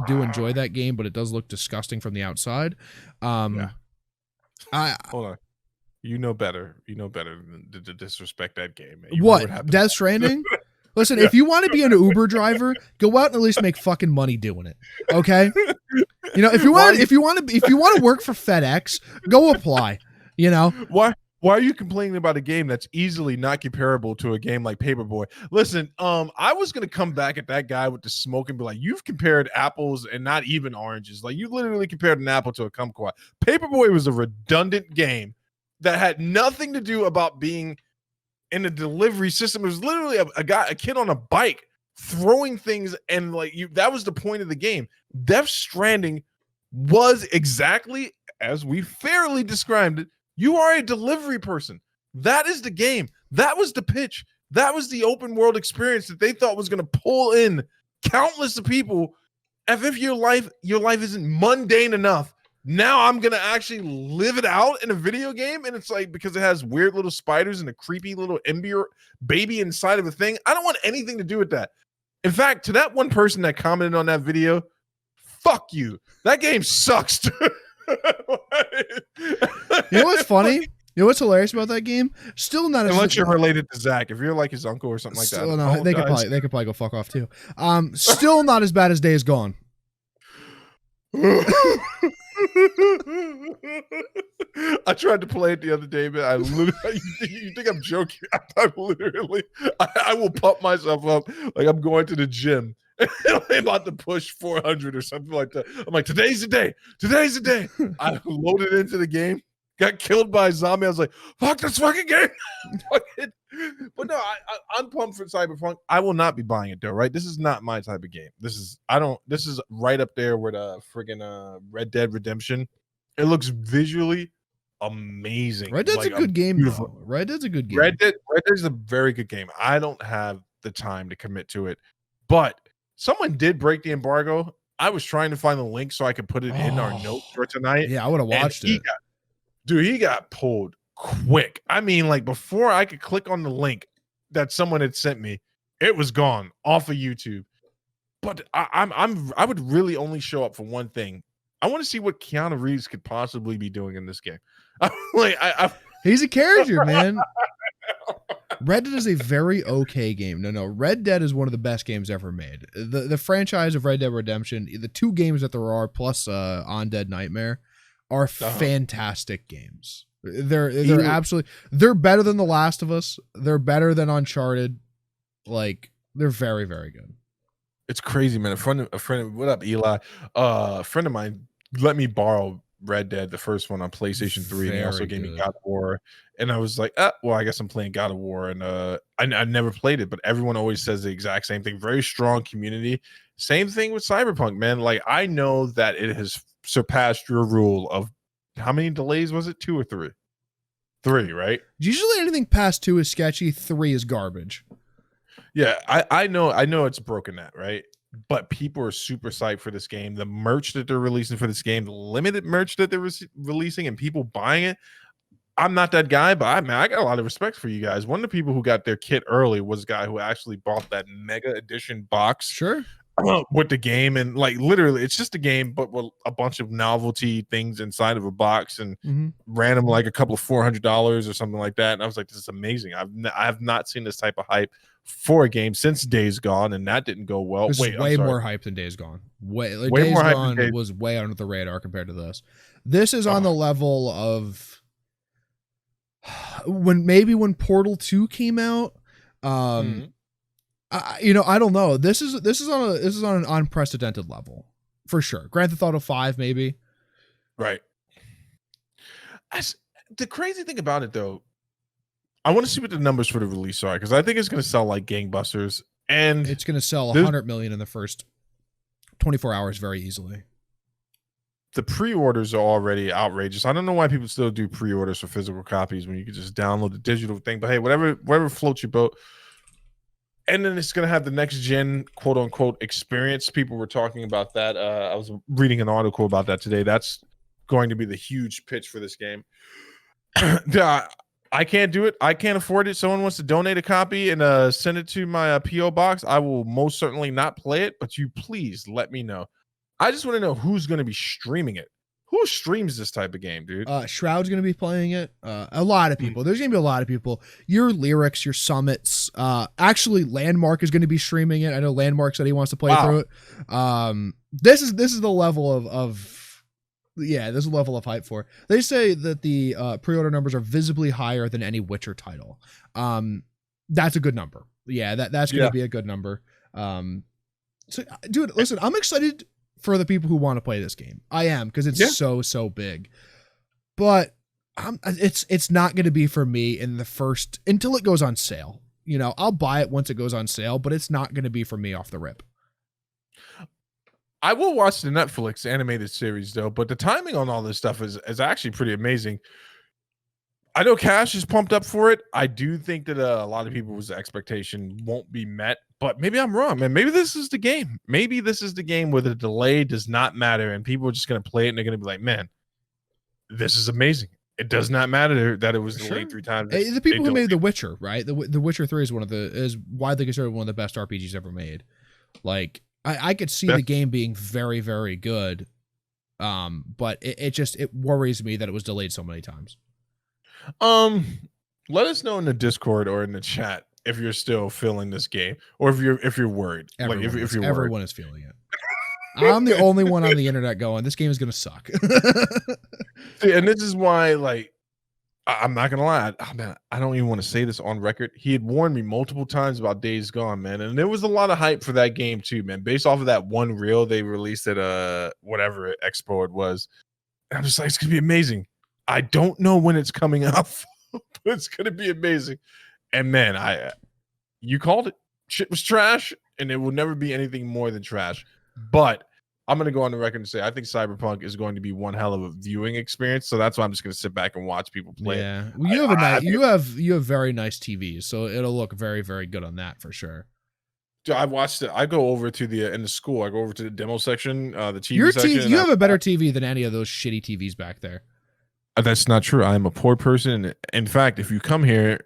do enjoy that game, but it does look disgusting from the outside. Hold on. You know better than to disrespect that game. What? Death Stranding? Listen, if you want to be an Uber driver, go out and at least make fucking money doing it. Okay? You know, if you want to work for FedEx, go apply. You know? Why are you complaining about a game that's easily not comparable to a game like Paperboy? Listen, I was gonna come back at that guy with the smoke and be like, you've compared apples and not even oranges. Like, you literally compared an apple to a kumquat. Paperboy was a redundant game that had nothing to do about being in a delivery system. It was literally a kid on a bike throwing things, and that was the point of the game. Death Stranding was exactly as we fairly described it. You are a delivery person. That is the game. That was the pitch. That was the open world experience that they thought was going to pull in countless of people. As if your life isn't mundane enough. Now I'm going to actually live it out in a video game. And it's like, because it has weird little spiders and a creepy little embryo baby inside of a thing. I don't want anything to do with that. In fact, to that one person that commented on that video, fuck you. That game sucks. You know what's funny? You know what's hilarious about that game? Still not unless you're related to Zach. If you're like his uncle or something like that. No, they could probably go fuck off too. Still not as bad as Days Gone. I tried to play it the other day, but I literally, you think I'm joking? I will pump myself up like I'm going to the gym. I'm about to push 400 or something like that. I'm like, today's the day. I loaded into the game, got killed by a zombie. I was like, fuck this fucking game. But no, I'm pumped for Cyberpunk. I will not be buying it though, right? This is not my type of game. This is right up there with friggin' Red Dead Redemption. It looks visually amazing. Red Dead's a good game though. Red Dead's a good game. Red Dead's a very good game. I don't have the time to commit to it, but someone did break the embargo. I was trying to find the link so I could put it in our notes for tonight. Yeah, I would have watched it. He got pulled quick. I mean, like, before I could click on the link that someone had sent me, it was gone off of YouTube. But I would really only show up for one thing. I want to see what Keanu Reeves could possibly be doing in this game. I He's a character, man. Red Dead is a very okay game. No, Red Dead is one of the best games ever made. The franchise of Red Dead Redemption, the 2 games that there are, plus Undead Nightmare, are fantastic games. They're absolutely, they're better than The Last of Us. They're better than Uncharted. Like, they're very, very good. It's crazy, man. A friend, what up, Eli? A friend of mine let me borrow Red Dead, the first one on PlayStation 3, and he also gave me God of War. And I was like, well, I guess I'm playing God of War. And I never played it, but everyone always says the exact same thing. Very strong community. Same thing with Cyberpunk, man. Like, I know that it has surpassed your rule of how many delays was it? 2 or 3? 3, right? Usually anything past 2 is sketchy. 3 is garbage. Yeah, I know it's broken that, right? But people are super psyched for this game. The merch that they're releasing for this game, the limited merch that they're releasing, and people buying it. I'm not that guy, but I got a lot of respect for you guys. One of the people who got their kit early was a guy who actually bought that mega edition box. Sure. With the game, and like literally it's just a game but with a bunch of novelty things inside of a box, and ran him like a couple of $400 or something like that. And I was like, this is amazing. I have not seen this type of hype for a game since Days Gone, and that didn't go well. This is way more hype than Days Gone. Way Days more Gone was way under the radar compared to this. This is on the level of when Portal 2 came out. I don't know. This is on an unprecedented level for sure. Grand Theft Auto 5, maybe. Right. The crazy thing about it, though, I want to see what the numbers for the release are, because I think it's going to sell like gangbusters, and it's going to sell 100 million in the first 24 hours very easily. The pre-orders are already outrageous. I don't know why people still do pre-orders for physical copies when you can just download the digital thing. But hey, whatever floats your boat. And then it's going to have the next gen, quote unquote, experience. People were talking about that. I was reading an article about that today. That's going to be the huge pitch for this game. I can't do it. I can't afford it. Someone wants to donate a copy and send it to my P.O. box. I will most certainly not play it, but you please let me know. I just want to know who's going to be streaming it. Who streams this type of game, dude? Shroud's going to be playing it. A lot of people. There's going to be a lot of people. Your Lyrics, your Summits. Actually, Landmark is going to be streaming it. I know Landmark said he wants to play through it. This is the level of this is a level of hype for it. They say that the pre-order numbers are visibly higher than any Witcher title. That's a good number. Yeah, that's going to be a good number. So, dude, listen, I'm excited for the people who want to play this game. I am, because it's so big. But it's not going to be for me in the first, until it goes on sale. I'll buy it once it goes on sale, but it's not going to be for me off the rip. I will watch the Netflix animated series though, but the timing on all this stuff is actually pretty amazing. I know Cash is pumped up for it. I do think that a lot of people's expectation won't be met, but maybe I'm wrong, man. Maybe this is the game. Maybe this is the game where the delay does not matter, and people are just going to play it and they're going to be like, man, this is amazing. It does not matter that it was delayed 3 times. The people who made The Witcher, right? The Witcher 3 is widely considered one of the best RPGs ever made. Like, I could see the game being very, very good, but it worries me that it was delayed so many times. Let us know in the Discord or in the chat if you're still feeling this game, or if you're worried. Everyone is feeling it. I'm the only one on the internet going, this game is gonna suck. And this is why, like, I'm not gonna lie, man, I don't even want to say this on record. He had warned me multiple times about Days Gone, man, and there was a lot of hype for that game too, man, based off of that one reel they released at whatever expo it was. And I'm just like, it's gonna be amazing. I don't know when it's coming out, but it's gonna be amazing. And man, you called it. Shit was trash, and it will never be anything more than trash. But I'm gonna go on the record and say I think Cyberpunk is going to be one hell of a viewing experience. So that's why I'm just gonna sit back and watch people play. Yeah, well, you have very nice TVs, so it'll look very, very good on that for sure. I watched it. I go over to in the school. I go over to the demo section, the TV section. You have a better TV than any of those shitty TVs back there. That's not true. I am a poor person. In fact, if you come here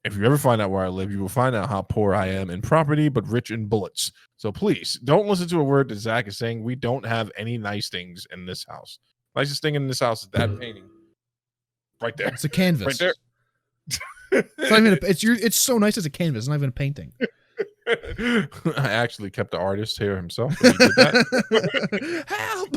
If you ever find out where I live, you will find out how poor I am in property, but rich in bullets. So please don't listen to a word that Zach is saying. We don't have any nice things in this house. Nicest thing in this house is that painting right there. It's a canvas. Right there. It's not even. It's so nice as a canvas. It's not even a painting. I actually kept the artist here himself. He did that. Help.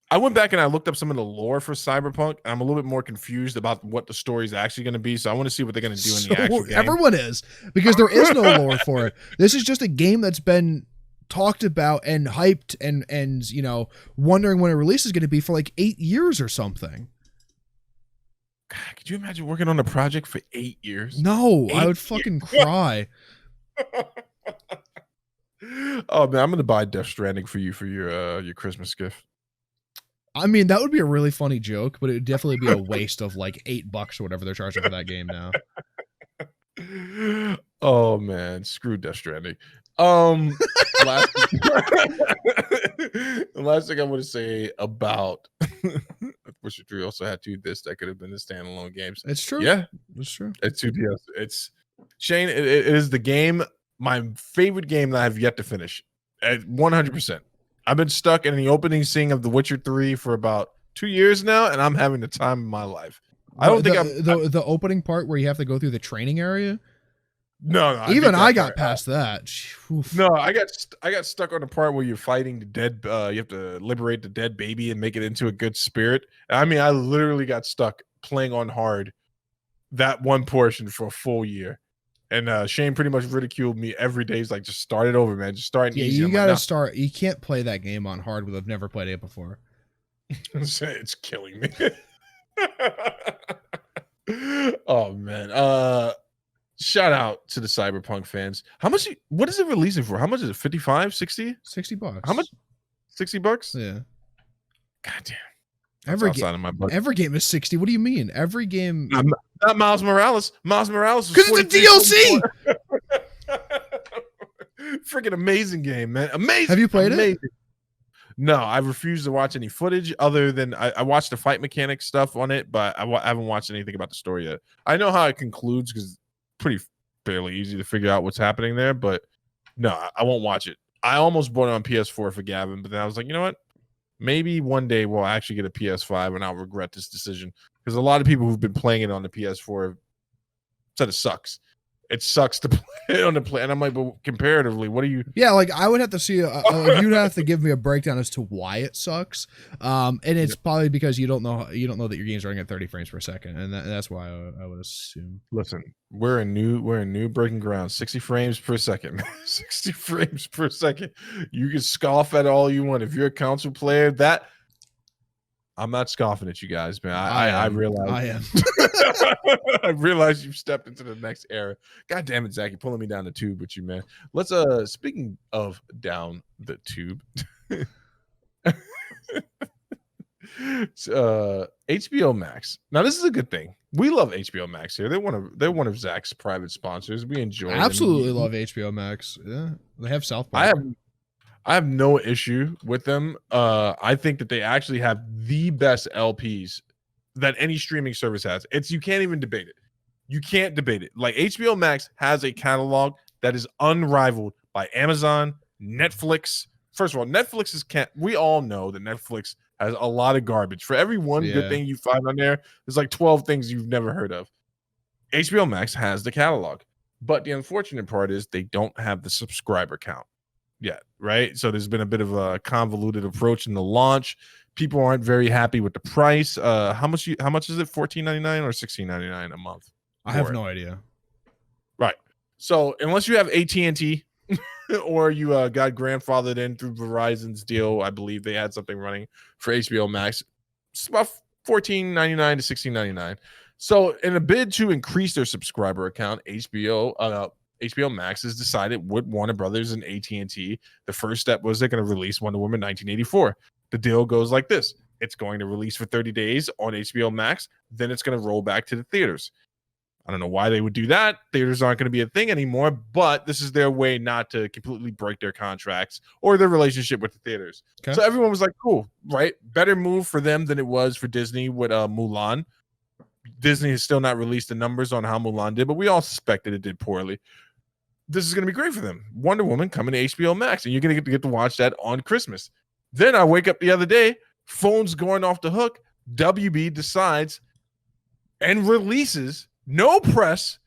I went back and I looked up some of the lore for Cyberpunk. And I'm a little bit more confused about what the story is actually going to be. So I want to see what they're going to do in the actual game. Everyone is, because there is no lore for it. This is just a game that's been talked about and hyped and you know, wondering when a release is going to be for like 8 years or something. God, could you imagine working on a project for 8 years? No, I would fucking cry. Oh man, I'm gonna buy Death Stranding for you for your Christmas gift. I mean, that would be a really funny joke, but it would definitely be a waste of like $8 or whatever they're charging for that game now. Oh man, screw Death Stranding. Last the last thing I want to say about Witcher 3 also had two discs that could have been the standalone games. It's true. Yeah, it's true. It's 2DS. It's Shane. It is the game, my favorite game that I have yet to finish. At 100%. I've been stuck in the opening scene of The Witcher 3 for about 2 years now, and I'm having the time of my life. I don't think the opening part where you have to go through the training area. No, even I got past that. Oof. No, I got stuck on the part where you're fighting the dead. You have to liberate the dead baby and make it into a good spirit. I mean, I literally got stuck playing on hard that one portion for a full year. And Shane pretty much ridiculed me every day. He's like, just start it over, man. Just start easy. You gotta start. You can't play that game on hard with I've never played it before. It's killing me. Oh man. Shout out to the Cyberpunk fans. What is it releasing for? How much is it? 55, 60? $60. How much? $60? Yeah. God damn. Every game is 60. What do you mean? Every game. Not Miles Morales. Miles Morales because it's a DLC. Freaking amazing game, man. Amazing. Have you played it? No, I refuse to watch any footage other than I watched the fight mechanic stuff on it, but I haven't watched anything about the story yet. I know how it concludes because it's pretty fairly easy to figure out what's happening there, but no, I won't watch it. I almost bought it on PS4 for Gavin, but then I was like, you know what? Maybe one day we'll actually get a PS5 and I'll regret this decision because a lot of people who've been playing it on the PS4 said it sucks. It sucks to play it on the play, and I'm like, but comparatively, what do you? Yeah, like I would have to see. You'd have to give me a breakdown as to why it sucks. And it's probably because you don't know that your game's running at 30 frames per second, and that's why I would assume. Listen, we're in new breaking ground. 60 frames per second. 60 frames per second. You can scoff at all you want. If you're a console player, I'm not scoffing at you guys, man. I realize I am. I realize you've stepped into the next era. God damn it, Zach, you're pulling me down the tube with you, man. Let's speaking of down the tube. HBO Max. Now this is a good thing. We love HBO Max here. They're one of Zach's private sponsors. We enjoy absolutely love HBO Max. Yeah. They have South Park. I have no issue with them. I think that they actually have the best LPs that any streaming service has. You can't even debate it. You can't debate it. Like HBO Max has a catalog that is unrivaled by Amazon, Netflix. First of all, we all know that Netflix has a lot of garbage. For every one good thing you find on there, there's like 12 things you've never heard of. HBO Max has the catalog. But the unfortunate part is they don't have the subscriber count yet, right? So there's been a bit of a convoluted approach in the launch. People aren't very happy with the price. How much is it? $14.99 or $16.99 a month? I have no idea. Right. So unless you have AT&T or you got grandfathered in through Verizon's deal, I believe they had something running for HBO Max. It's about $14.99 to $16.99. So in a bid to increase their subscriber account, HBO Max has decided with Warner Brothers and AT&T, the first step was they're going to release Wonder Woman 1984. The deal goes like this. It's going to release for 30 days on HBO Max. Then it's going to roll back to the theaters. I don't know why they would do that. Theaters aren't going to be a thing anymore, but this is their way not to completely break their contracts or their relationship with the theaters. Okay. So everyone was like, cool, right? Better move for them than it was for Disney with Mulan. Disney has still not released the numbers on how Mulan did, but we all suspected it did poorly. This is going to be great for them. Wonder Woman coming to HBO Max, and you're going to get to watch that on Christmas. Then I wake up the other day, phone's going off the hook. WB decides and releases, no press,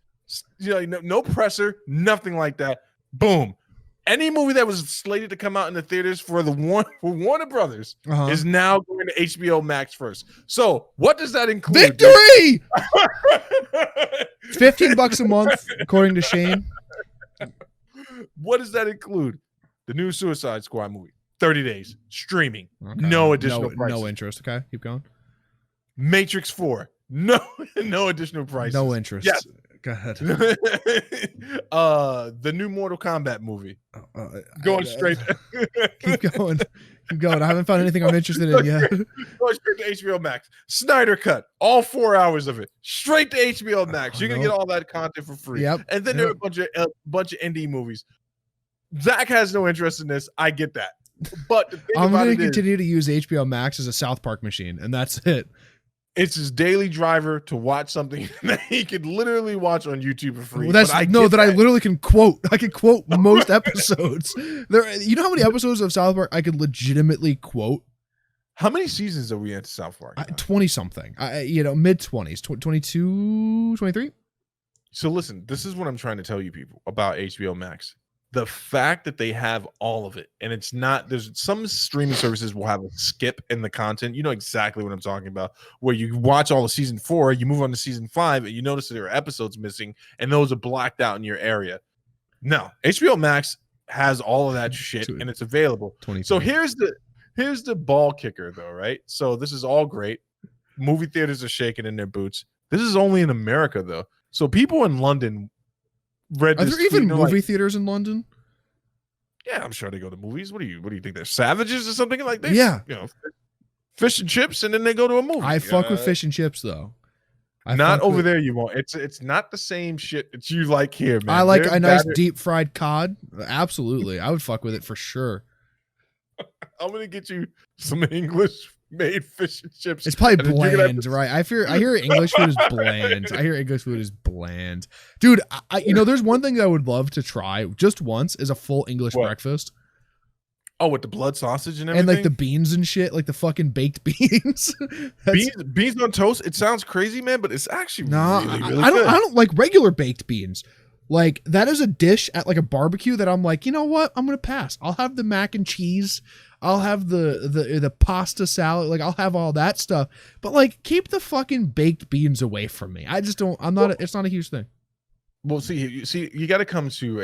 no presser, nothing like that. Boom. Any movie that was slated to come out in the theaters for Warner Brothers is now going to HBO Max first. So what does that include? Victory! $15 a month, according to Shane. What does that include? The new Suicide Squad movie, 30 days streaming, Okay. no additional price, no interest. Okay, keep going. Matrix 4, no additional price, no interest. Yes. Go ahead. The new Mortal Kombat movie, going straight. Keep going. Keep going. I haven't found anything I'm interested in yet. Going straight to HBO Max. Snyder Cut, all 4 hours of it, straight to HBO Max. You're gonna get all that content for free. Yep. And then there are a bunch of indie movies. Zach has no interest in this. I get that, but I'm going to continue to use HBO Max as a South Park machine, and that's it. It's his daily driver to watch something that he could literally watch on YouTube for free. Well, I literally can quote. I can quote most episodes. You know how many episodes of South Park I could legitimately quote? How many seasons are we into South Park? 20 something. Mid 20s, 22, 23. So listen, this is what I'm trying to tell you people about HBO Max. The fact that they have all of it, and it's not, there's some streaming services will have a skip in the content. You know exactly what I'm talking about, where you watch all of season 4, you move on to season 5, and you notice that there are episodes missing, and those are blacked out in your area. No, HBO Max has all of that shit, and it's available. So here's the ball kicker, though, right? So this is all great. Movie theaters are shaking in their boots. This is only in America, though. So people in London Are there even movie theaters in London? Yeah, I'm sure they go to movies. What do you think? They're savages or something like that? Yeah, fish and chips, and then they go to a movie. I fuck with fish and chips though. Not over there, you won't. It's not the same shit that you like here, man. I like a nice deep fried cod. Absolutely, I would fuck with it for sure. I'm gonna get you some English made fish and chips. It's probably bland, right? I hear English food is bland. I hear English food is bland, dude. There's one thing that I would love to try just once is a full English breakfast. Oh, with the blood sausage and everything, and like the beans and shit, like the fucking baked beans. beans on toast. It sounds crazy, man, but it's actually really good. I don't like regular baked beans. Like that is a dish at like a barbecue that I'm like, you know what? I'm gonna pass. I'll have the mac and cheese. I'll have the pasta salad. Like I'll have all that stuff. But like, keep the fucking baked beans away from me. I just don't. It's not a huge thing. Well, see, you got to come to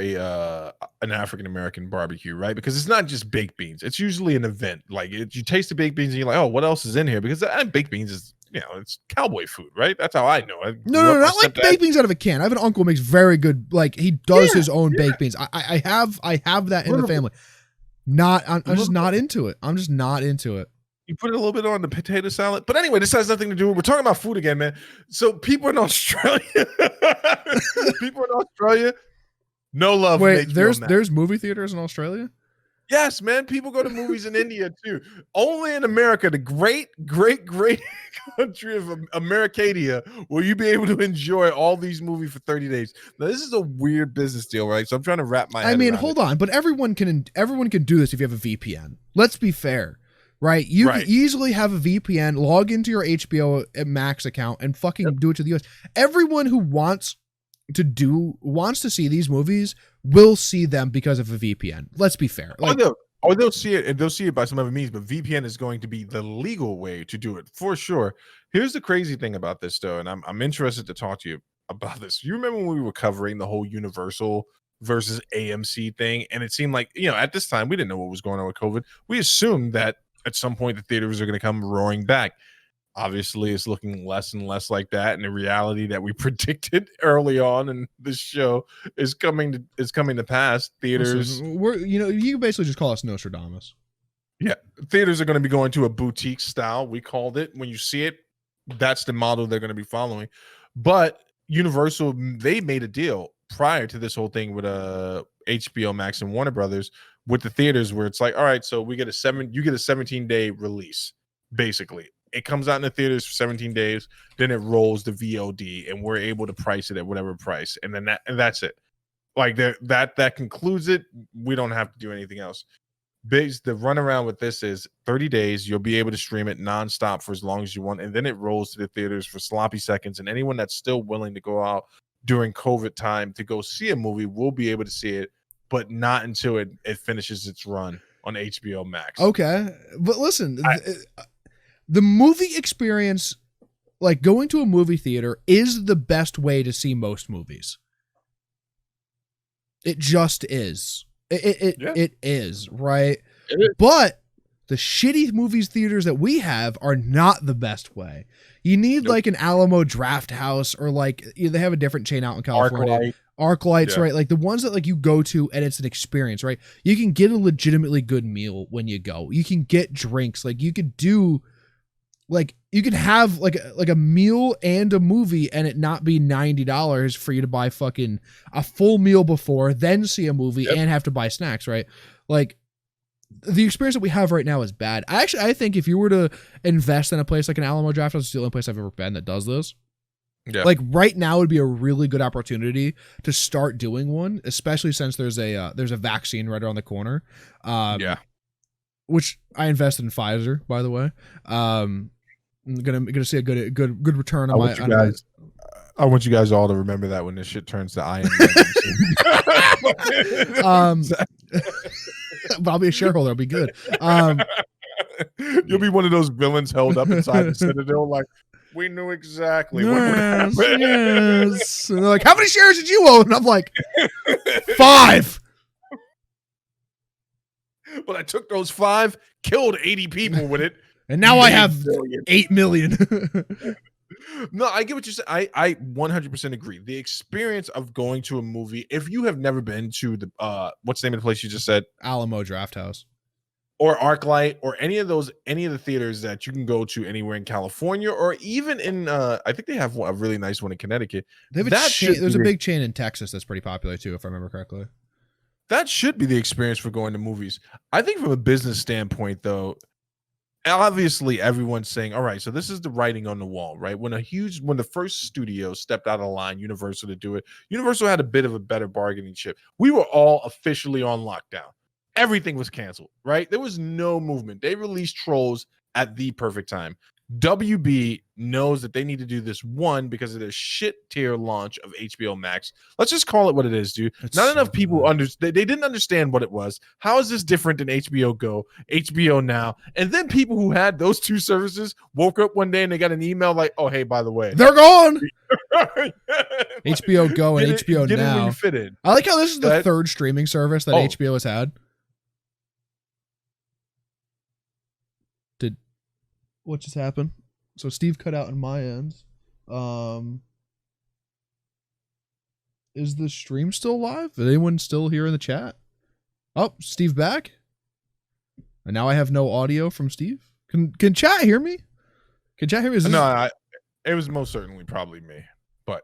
an African American barbecue, right? Because it's not just baked beans. It's usually an event. Like you taste the baked beans and you're like, oh, what else is in here? Because baked beans is, it's cowboy food, right? That's how I know it. No, not like baked beans out of a can. I have an uncle who makes very good. Like he does his own baked beans. I have that in the family. I'm just not into it. I'm just not into it. You put it a little bit on the potato salad. But anyway, this has nothing to do with, we're talking about food again, man. So people in Australia, no love. Wait, there's movie theaters in Australia? Yes, man. People go to movies in India too. Only in America, the great country of Americadia, will you be able to enjoy all these movies for 30 days. Now, this is a weird business deal, right? So I'm trying to wrap my head around hold on, but everyone can do this if you have a VPN. Let's be fair. Right, you can easily have a VPN, log into your HBO Max account, and fucking do it to the US. Everyone who wants to see these movies will see them because of a VPN. Let's be fair. Like, they'll see it, and they'll see it by some other means. But VPN is going to be the legal way to do it for sure. Here's the crazy thing about this, though, and I'm interested to talk to you about this. You remember when we were covering the whole Universal versus AMC thing, and it seemed like at this time we didn't know what was going on with COVID. We assumed that at some point the theaters are going to come roaring back. Obviously, it's looking less and less like that, and the reality that we predicted early on in this show is coming to pass. Theaters, you can basically just call us Nostradamus. Yeah, theaters are going to be going to a boutique style. We called it. When you see it, that's the model they're going to be following. But Universal, they made a deal prior to this whole thing with HBO Max and Warner Brothers with the theaters, where it's like, all right, so you get a 17-day release, basically. it comes out in the theaters for 17 days, then it rolls the VOD, and we're able to price it at whatever price, and then that's it. Like that concludes it. We don't have to do anything else. The runaround with this is 30 days. You'll be able to stream it nonstop for as long as you want, and then it rolls to the theaters for sloppy seconds. And anyone that's still willing to go out during COVID time to go see a movie will be able to see it, but not until it finishes its run on HBO Max. Okay, but listen, the movie experience, like going to a movie theater, is the best way to see most movies. It just is. It is, right? It is. But the shitty movies theaters that we have are not the best way. You need like an Alamo Draft House, or like they have a different chain out in California. ArcLights, right? Like the ones that like you go to and it's an experience, right? You can get a legitimately good meal when you go. You can get drinks. Like you could do, like you could have like a meal and a movie and it not be $90 for you to buy fucking a full meal before, then see a movie and have to buy snacks, right? Like the experience that we have right now is bad. I think if you were to invest in a place like an Alamo Draft House, it's the only place I've ever been that does this. Yeah. Like right now would be a really good opportunity to start doing one, especially since there's a vaccine right around the corner. Which I invested in Pfizer, by the way. I'm gonna see a good return on I want you guys all to remember that when this shit turns to I am. But I'll be a shareholder. I'll be good. You'll be one of those villains held up inside the Citadel, like, we knew exactly what would happen. Yes. And they're like, how many shares did you own? And I'm like, 5. Well, I took those 5, killed 80 people with it, and now I have 8 million. No, I get what you're saying. I 100% agree. The experience of going to a movie, if you have never been to the what's the name of the place you just said? Alamo Draft House. Or ArcLight, or any of the theaters that you can go to anywhere in California, or even in I think they have a really nice one in Connecticut. They have there's a big chain in Texas that's pretty popular too, if I remember correctly. That should be the experience for going to movies. I think from a business standpoint, though, obviously everyone's saying, all right, so this is the writing on the wall, right? When the first studio stepped out of line, Universal, to do it, Universal had a bit of a better bargaining chip. We were all officially on lockdown. Everything was canceled, right? There was no movement. They released Trolls at the perfect time. WB knows that they need to do this, one, because of their shit tier launch of HBO Max. Let's just call it what it is, dude. Not enough people they didn't understand what it was. How is this different than HBO Go, HBO Now? And then people who had those two services woke up one day and they got an email like, oh, hey, by the way, they're gone. HBO Go and HBO Now. Fit in. I like how this is the third streaming service that HBO has had. What just happened? So Steve cut out on my end. Is the stream still live? Is anyone still here in the chat? Oh, Steve back. And now I have no audio from Steve. Can chat hear me? Can chat hear me? No, it was most certainly probably me. But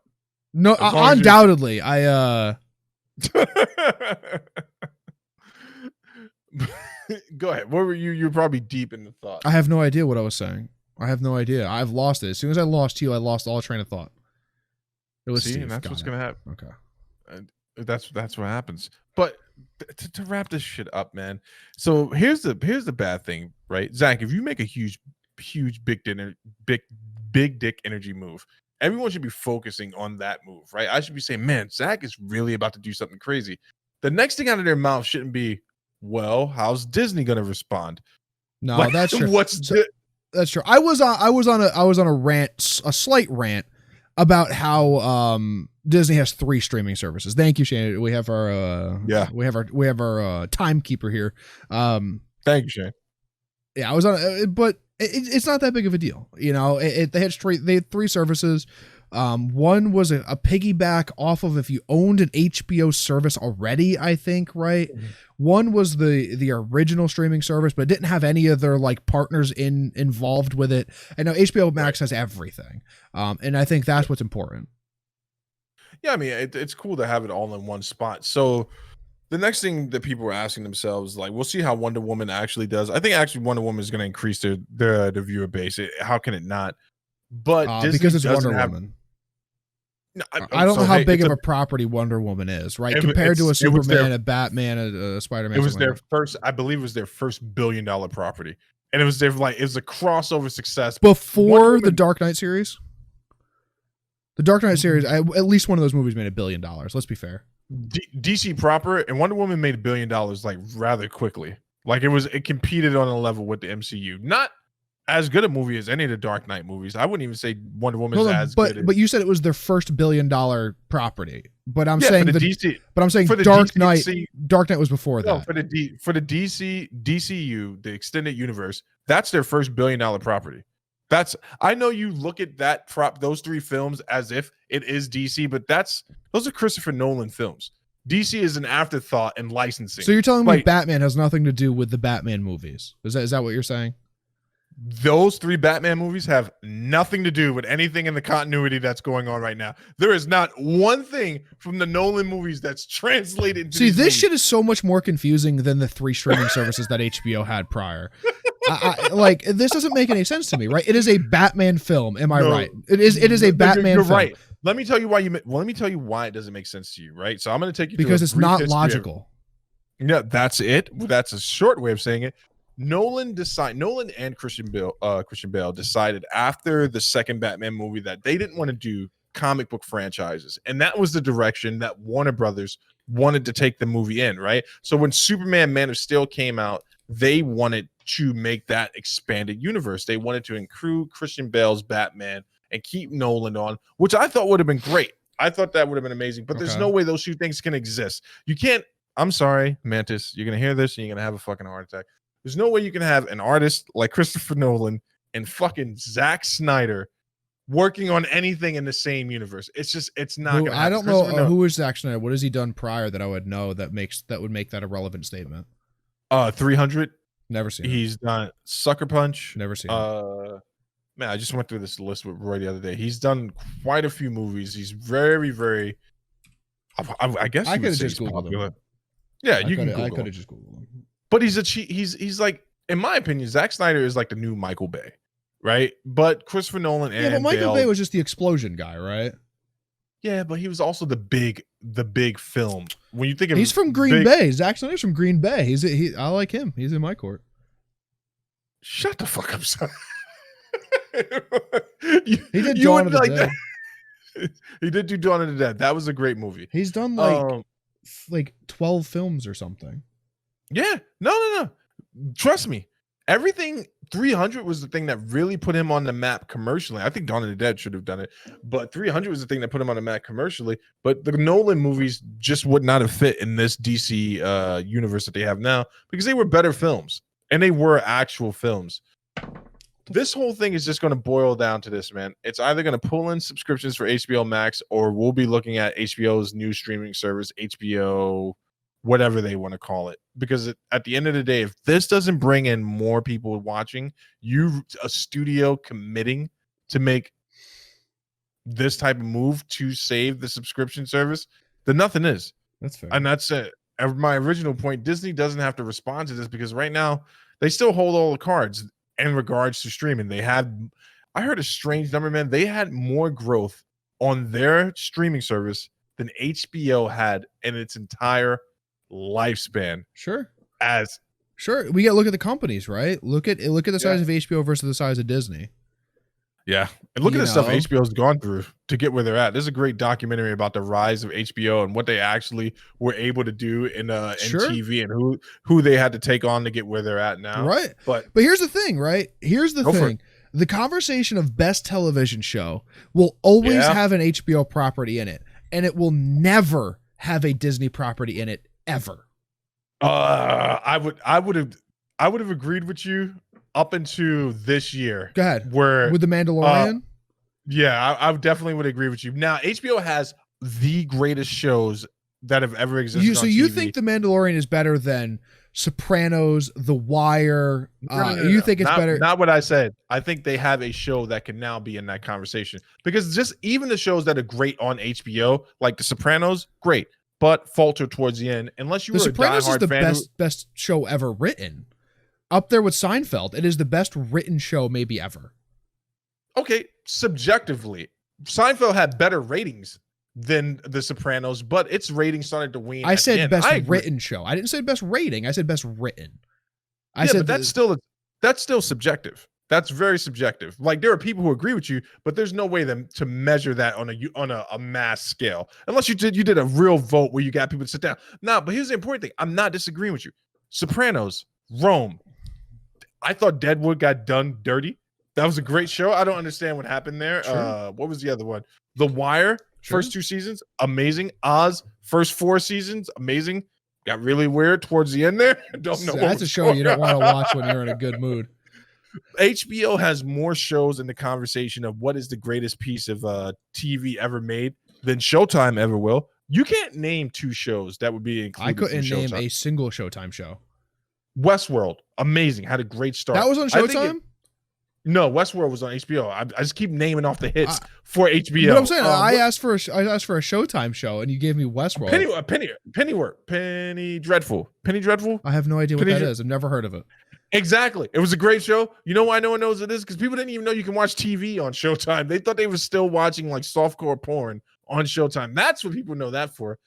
no, undoubtedly, Go ahead. What were you? You're probably deep in the thought. I have no idea what I was saying. I have no idea. I've lost it. As soon as I lost you, I lost all train of thought. It was Steve. And that's what's going to happen. Okay. And that's what happens. But to wrap this shit up, man. So here's the bad thing, right? Zach, if you make a huge big dick energy move, everyone should be focusing on that move, right? I should be saying, man, Zach is really about to do something crazy. The next thing out of their mouth shouldn't be, well, how's Disney going to respond? No, like, that's true. That's true. I was on a rant, a slight rant about how Disney has 3 streaming services. Thank you, Shane. We have our we have our timekeeper here. Thank you, Shane. Yeah, I was on, but it's not that big of a deal. You know, they had 3 services. One was a piggyback off of if you owned an HBO service already, I think, right? Mm-hmm. One was the original streaming service, but it didn't have any of their like partners involved with it. And now HBO Max has everything. And I think that's what's important. Yeah, I mean, it's cool to have it all in one spot. So the next thing that people are asking themselves, like, we'll see how Wonder Woman actually does. I think actually Wonder Woman is going to increase the viewer base. How can it not? But Disney because it's doesn't Wonder have. Woman. No, I don't know how big of a property Wonder Woman is, right? Compared to a Superman, a Batman, a Spider-Man. It was their first, I believe, it was their first $1 billion property, and it was their it was a crossover success before the Dark Knight series. The Dark Knight series, at least one of those movies made $1 billion. Let's be fair. DC proper and Wonder Woman made $1 billion like rather quickly. Like it competed on a level with the MCU. Not as good a movie as any of the Dark Knight movies. I wouldn't even say Wonder Woman is as good. But you said it was their first $1 billion property. But I'm saying for the DC. But I'm saying for the Dark DC, Knight. Dark Knight was before that. For the DCU, the extended universe, that's their first $1 billion property. I know you look at those three films as if it is DC, but those are Christopher Nolan films. DC is an afterthought in licensing. So you're telling me Batman has nothing to do with the Batman movies? Is that what you're saying? Those three Batman movies have nothing to do with anything in the continuity that's going on right now. There is not one thing from the Nolan movies that's translated into this movies. Shit is so much more confusing than the 3 streaming services that HBO had prior. Like, this doesn't make any sense to me, right? It is a Batman film. Am I right? It is a Batman you're film. Right. Let me tell you why let me tell you why it doesn't make sense to you, right? So I'm going to take you because it's not logical. Yeah, that's it. That's a short way of saying it. Nolan and Christian Bale decided after the second Batman movie that they didn't want to do comic book franchises, and that was the direction that Warner Brothers wanted to take the movie in, right? So when Superman Man of Steel came out, they wanted to make that expanded universe. They wanted to include Christian Bale's Batman and keep Nolan on, which I thought would have been great. I thought that would have been amazing, but there's no way those two things can exist. You can't. I'm sorry, Mantis. You're gonna hear this and you're gonna have a fucking heart attack. There's no way you can have an artist like Christopher Nolan and fucking Zack Snyder working on anything in the same universe. It's not going to happen. I don't know who is Zack Snyder. What has he done prior that I would know that would make that a relevant statement? 300. Never seen. He's done Sucker Punch. Never seen. Man, I just went through this list with Roy the other day. He's done quite a few movies. He's very, very. I guess I could have just Googled him. Yeah, I could have just Googled him. But he's like, in my opinion, Zack Snyder is like the new Michael Bay, right? But Christopher Nolan and but Michael Bay was just the explosion guy, right? Yeah, but he was also the big film. When you think of he's from Green Bay. Zack Snyder's from Green Bay. I like him. He's in my court. Shut the fuck up, son. He did Dawn of the Dead. He did do Dawn of the Dead. That was a great movie. He's done like 12 films or something. Yeah. No. Trust me. Everything 300 was the thing that really put him on the map commercially. I think Dawn of the Dead should have done it, but 300 was the thing that put him on the map commercially. But the Nolan movies just would not have fit in this DC universe that they have now because they were better films and they were actual films. This whole thing is just going to boil down to this, man. It's either going to pull in subscriptions for HBO Max or we'll be looking at HBO's new streaming service, HBO, whatever they want to call it. Because at the end of the day, if this doesn't bring in more people watching, a studio committing to make this type of move to save the subscription service, then nothing is. That's fair. And that's it. My original point, Disney doesn't have to respond to this because right now they still hold all the cards in regards to streaming. I heard a strange number, man. They had more growth on their streaming service than HBO had in its entire lifespan. Sure. We look at the companies, right? Look at the size of HBO versus the size of Disney. Yeah. And look at the stuff HBO's gone through to get where they're at. There's a great documentary about the rise of HBO and what they actually were able to do in TV and who they had to take on to get where they're at now. Right. But here's the thing, right? Here's the thing. The conversation of best television show will always have an HBO property in it, and it will never have a Disney property in it ever. I would have agreed with you up into this year. Go ahead. With The Mandalorian? I definitely would agree with you. Now, HBO has the greatest shows that have ever existed on TV. You think The Mandalorian is better than Sopranos, The Wire? No. You think it's better? Not what I said. I think they have a show that can now be in that conversation. Because just even the shows that are great on HBO, like The Sopranos, great. but falter towards the end. Unless you The were a Sopranos is diehard the fan. best show ever written. Up there with Seinfeld. It is the best written show maybe ever. Okay, subjectively, Seinfeld had better ratings than The Sopranos, but its ratings started to wane. I said best I agree. written show. I didn't say best rating. I said best written. But that's still subjective. That's very subjective. Like there are people who agree with you, but there's no way to measure that on a mass scale. Unless you did a real vote where you got people to sit down. No, but here's the important thing. I'm not disagreeing with you. Sopranos, Rome. I thought Deadwood got done dirty. That was a great show. I don't understand what happened there. Sure. What was the other one? The Wire, Sure. first 2 seasons, amazing. Oz, first 4 seasons, amazing. Got really weird towards the end there. Don't know. That's a show you don't want to watch when you're in a good mood. HBO has more shows in the conversation of what is the greatest piece of TV ever made than Showtime ever will. You can't name 2 shows that would be included. I couldn't from name Showtime. a single Showtime show. Westworld, amazing, had a great start. That was on Showtime? No, Westworld was on HBO. I just keep naming off the hits for HBO. But I'm saying I asked for a Showtime show, and you gave me Westworld. Penny Dreadful. Penny Dreadful. I have no idea what that is. I've never heard of it. Exactly. It was a great show. You know why no one knows it is? Because people didn't even know you can watch TV on Showtime. They thought they were still watching like softcore porn on Showtime. That's what people know that for.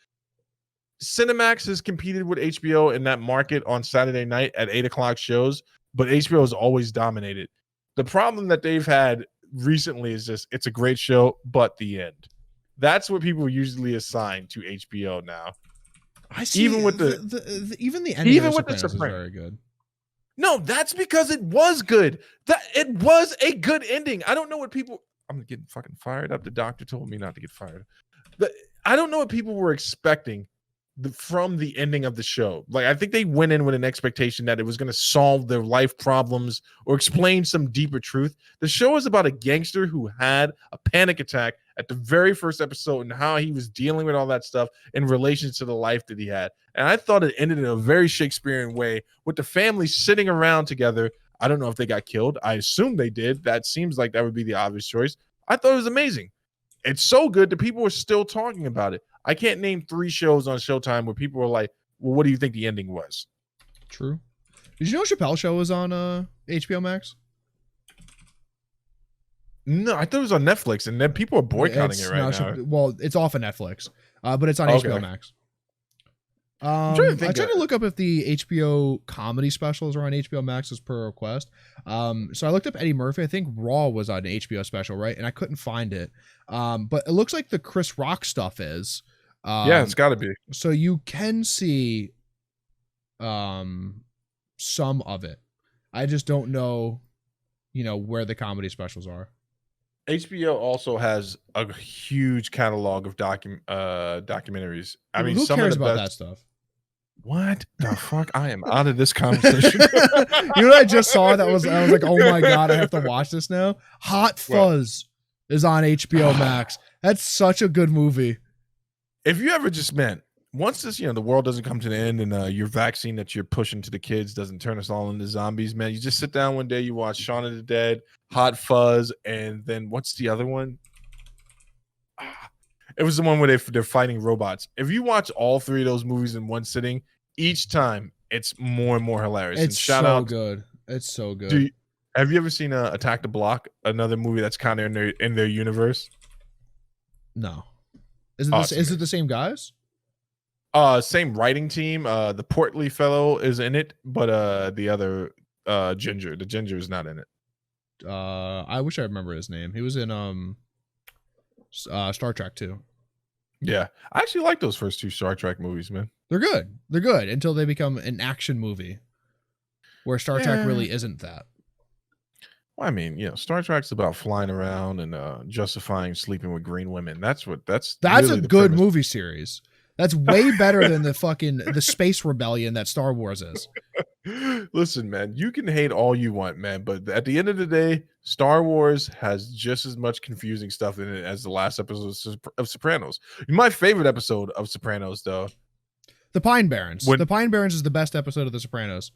Cinemax has competed with HBO in that market on Saturday night at 8:00 shows, but HBO has always dominated. The problem that they've had recently is just it's a great show, but the end. That's what people usually assign to HBO now. I see. Even with even the ending of The Sopranos is very good. No, that's because it was good. That it was a good ending. I don't know what people. I'm getting fucking fired up. The doctor told me not to get fired. I don't know what people were expecting from the ending of the show. Like, I think they went in with an expectation that it was going to solve their life problems or explain some deeper truth. The show is about a gangster who had a panic attack at the very first episode and how he was dealing with all that stuff in relation to the life that he had. And I thought it ended in a very Shakespearean way with the family sitting around together. I don't know if they got killed. I assume they did. That seems like that would be the obvious choice. I thought it was amazing. It's so good that people are still talking about it. I can't name 3 shows on Showtime where people are like, well, what do you think the ending was? True. Did you know Chappelle Show was on HBO Max? No, I thought it was on Netflix, and then people are boycotting it right now. Well, it's off of Netflix, but it's on HBO Max. I tried to look up if the HBO comedy specials are on HBO Max as per request. So I looked up Eddie Murphy. I think Raw was on an HBO special, right? And I couldn't find it. But it looks like the Chris Rock stuff is. Yeah, it's got to be. So you can see some of it. I just don't know, where the comedy specials are. HBO also has a huge catalog of documentaries. I mean, who some cares of the about best... that stuff? What the fuck? I am out of this conversation. You know what I just saw? I was like, oh my god, I have to watch this now. Hot Fuzz is on HBO Max. That's such a good movie. If you ever just once this, the world doesn't come to the end and your vaccine that you're pushing to the kids doesn't turn us all into zombies, man, you just sit down one day, you watch Shaun of the Dead, Hot Fuzz, and then what's the other one? It was the one where they're fighting robots. If you watch all 3 of those movies in one sitting, each time it's more and more hilarious. It's so good. It's so good. Have you ever seen Attack the Block? Another movie that's kind of in their universe. No. Is it the same guys? Same writing team. The portly fellow is in it, but the other the ginger is not in it. I wish I remember his name. He was in Star Trek 2. Yeah, I actually like those first 2 Star Trek movies, man. They're good. They're good until they become an action movie, where Star Trek really isn't that. Well, I mean, Star Trek's about flying around and justifying sleeping with green women. That's really a good movie series. That's way better than the space rebellion that Star Wars is. Listen, man, you can hate all you want, man, but at the end of the day, Star Wars has just as much confusing stuff in it as the last episode of Sopranos. My favorite episode of Sopranos, though, The Pine Barrens. The Pine Barrens is the best episode of The Sopranos.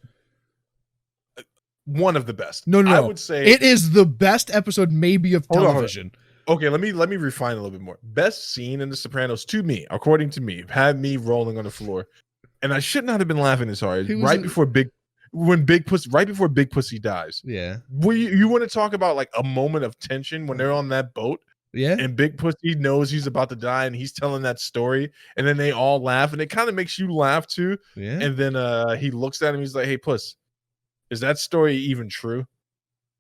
One of the best. No. I would say it is the best episode, maybe, of television. Okay, let me refine a little bit more. Best scene in The Sopranos to me, according to me, had me rolling on the floor, and I should not have been laughing this hard. Right before Big Pussy dies. Yeah. You want to talk about like a moment of tension when they're on that boat? Yeah. And Big Pussy knows he's about to die, and he's telling that story, and then they all laugh, and it kind of makes you laugh too. Yeah. And then he looks at him, he's like, "Hey, Puss, is that story even true?"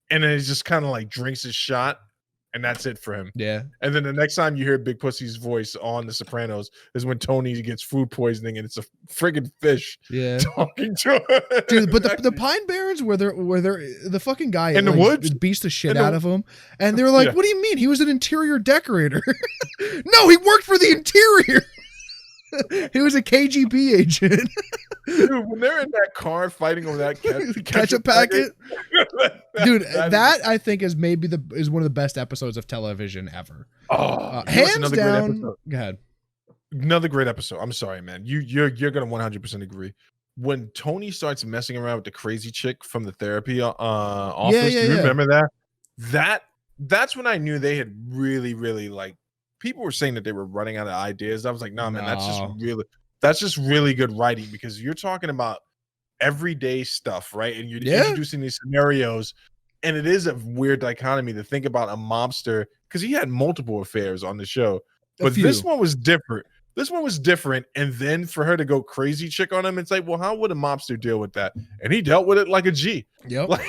And then he just kind of like drinks his shot, and that's it for him. Yeah. And then the next time you hear Big Pussy's voice on The Sopranos is when Tony gets food poisoning, and it's a friggin' fish talking to him. Dude, but the Pine Barrens where they're the fucking guy in the woods beats the shit out of him, and they're like, "What do you mean? He was an interior decorator." No, he worked for the interior. He was a KGB agent. Dude, when they're in that car fighting over that ketchup packet. Dude, that I think is maybe is one of the best episodes of television ever. Hands down. Go ahead. Another great episode. I'm sorry, man. You're gonna 100% agree. When Tony starts messing around with the crazy chick from the therapy office, do you remember that? That's when I knew they had really, really like. People were saying that they were running out of ideas. I was like, nah, man, that's just really good writing, because you're talking about everyday stuff, right? And you're introducing these scenarios, and it is a weird dichotomy to think about a mobster, because he had multiple affairs on the show, but this one was different. And then for her to go crazy chick on him, it's like, well, how would a mobster deal with that? And he dealt with it like a G. Yep. Like,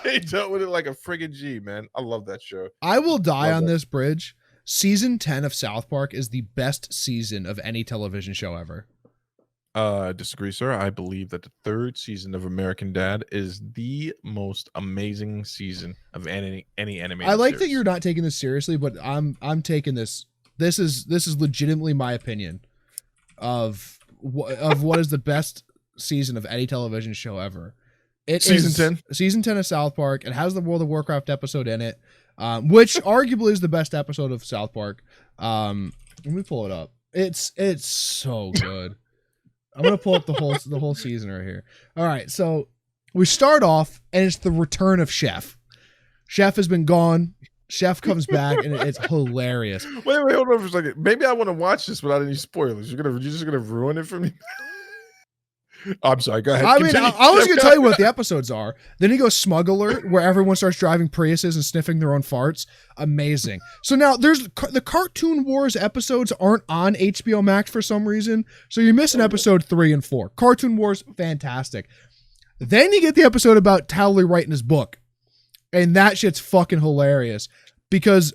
he dealt with it like a friggin' G, man. I love that show. I will die on this bridge. Season 10 of South Park is the best season of any television show ever. Disagree, sir. I believe that the third season of American Dad is the most amazing season of any animated I like series. that you're not taking this seriously, but I'm taking this. This is legitimately my opinion of what is the best season of any television show ever. Season 10 of South Park. It has the World of Warcraft episode in it. Which arguably is the best episode of South Park. Let me pull it up. It's so good. I'm gonna pull up the whole season right here. All right, so we start off, and it's the return of Chef. Chef has been gone. Chef comes back, and it's hilarious. Wait, hold on for a second. Maybe I want to watch this without any spoilers. You're just gonna ruin it for me. I'm sorry, go ahead. I mean, I was going to tell you what the episodes are. Then he goes Smuggler, where everyone starts driving Priuses and sniffing their own farts. Amazing. So now there's the Cartoon Wars episodes aren't on HBO Max for some reason. So you're missing episode 3 and 4. Cartoon Wars, fantastic. Then you get the episode about Towley writing his book. And that shit's fucking hilarious, because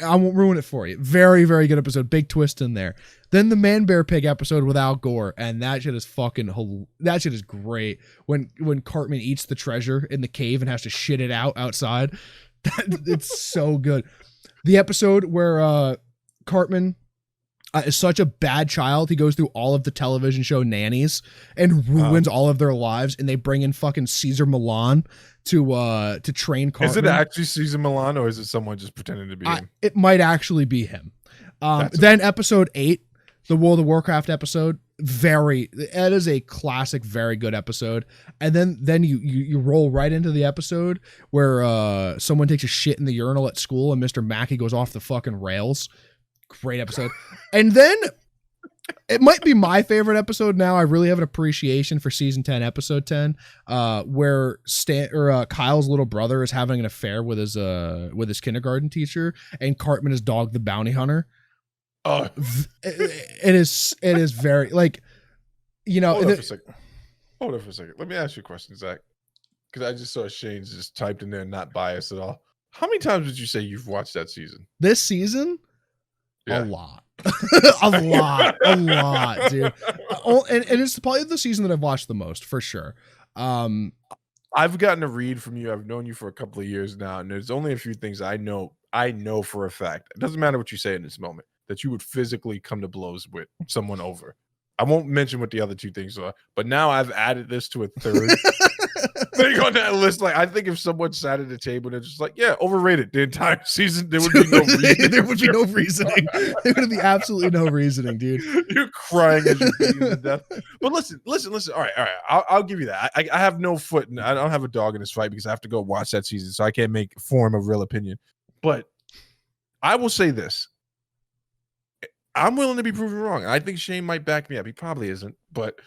I won't ruin it for you. Very, very good episode. Big twist in there. Then the Man Bear Pig episode with Al Gore, and that shit is that shit is great. When Cartman eats the treasure in the cave and has to shit it out outside, it's so good. The episode where Cartman is such a bad child, he goes through all of the television show nannies and ruins all of their lives, and they bring in fucking Caesar Milan to train Cartman. Is it actually Caesar Milan, or is it someone just pretending to be him? It might actually be him. Then episode 8, the World of Warcraft episode, that is a classic, very good episode. And then you roll right into the episode where someone takes a shit in the urinal at school and Mr. Mackey goes off the fucking rails. Great episode. And then it might be my favorite episode now. I really have an appreciation for season 10, episode 10, where Kyle's little brother is having an affair with his kindergarten teacher, and Cartman is Dog the Bounty Hunter. Oh, it is very, like, you know. Hold on for a second. Let me ask you a question, Zach, because I just saw Shane just typed in there, not biased at all. How many times would you say you've watched that season? This season? Yeah. A lot. a lot, dude. And it's probably the season that I've watched the most, for sure. I've gotten a read from you. I've known you for a couple of years now, and there's only a few things I know for a fact. It doesn't matter what you say in this moment, that you would physically come to blows with someone over. I won't mention what the other two things are, but now I've added this to a third thing on that list. Like, I think if someone sat at the table and they're just like, yeah, overrated the entire season, there would be no reasoning. There would be no reasoning. There would be absolutely no reasoning, dude. You're crying as you're beating to death. But listen. All right. I'll give you that. I have no foot, and I don't have a dog in this fight because I have to go watch that season, so I can't form a real opinion. But I will say this. I'm willing to be proven wrong. I think Shane might back me up. He probably isn't, but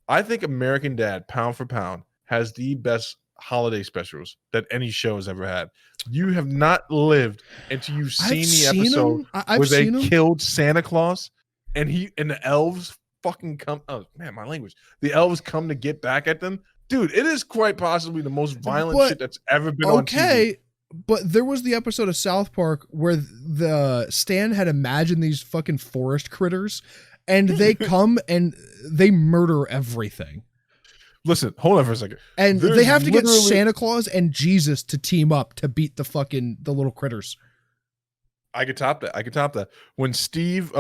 I think American Dad, pound for pound, has the best holiday specials that any show has ever had. You have not lived until you've seen the episode where they killed Santa Claus and the elves fucking come. Oh man, my language. The elves come to get back at them. Dude, it is quite possibly the most violent shit that's ever been on TV. But there was the episode of South Park where the Stan had imagined these fucking forest critters, and they come and they murder everything. Listen, hold on for a second. And they have to get Santa Claus and Jesus to team up to beat the little critters. I could top that. When Steve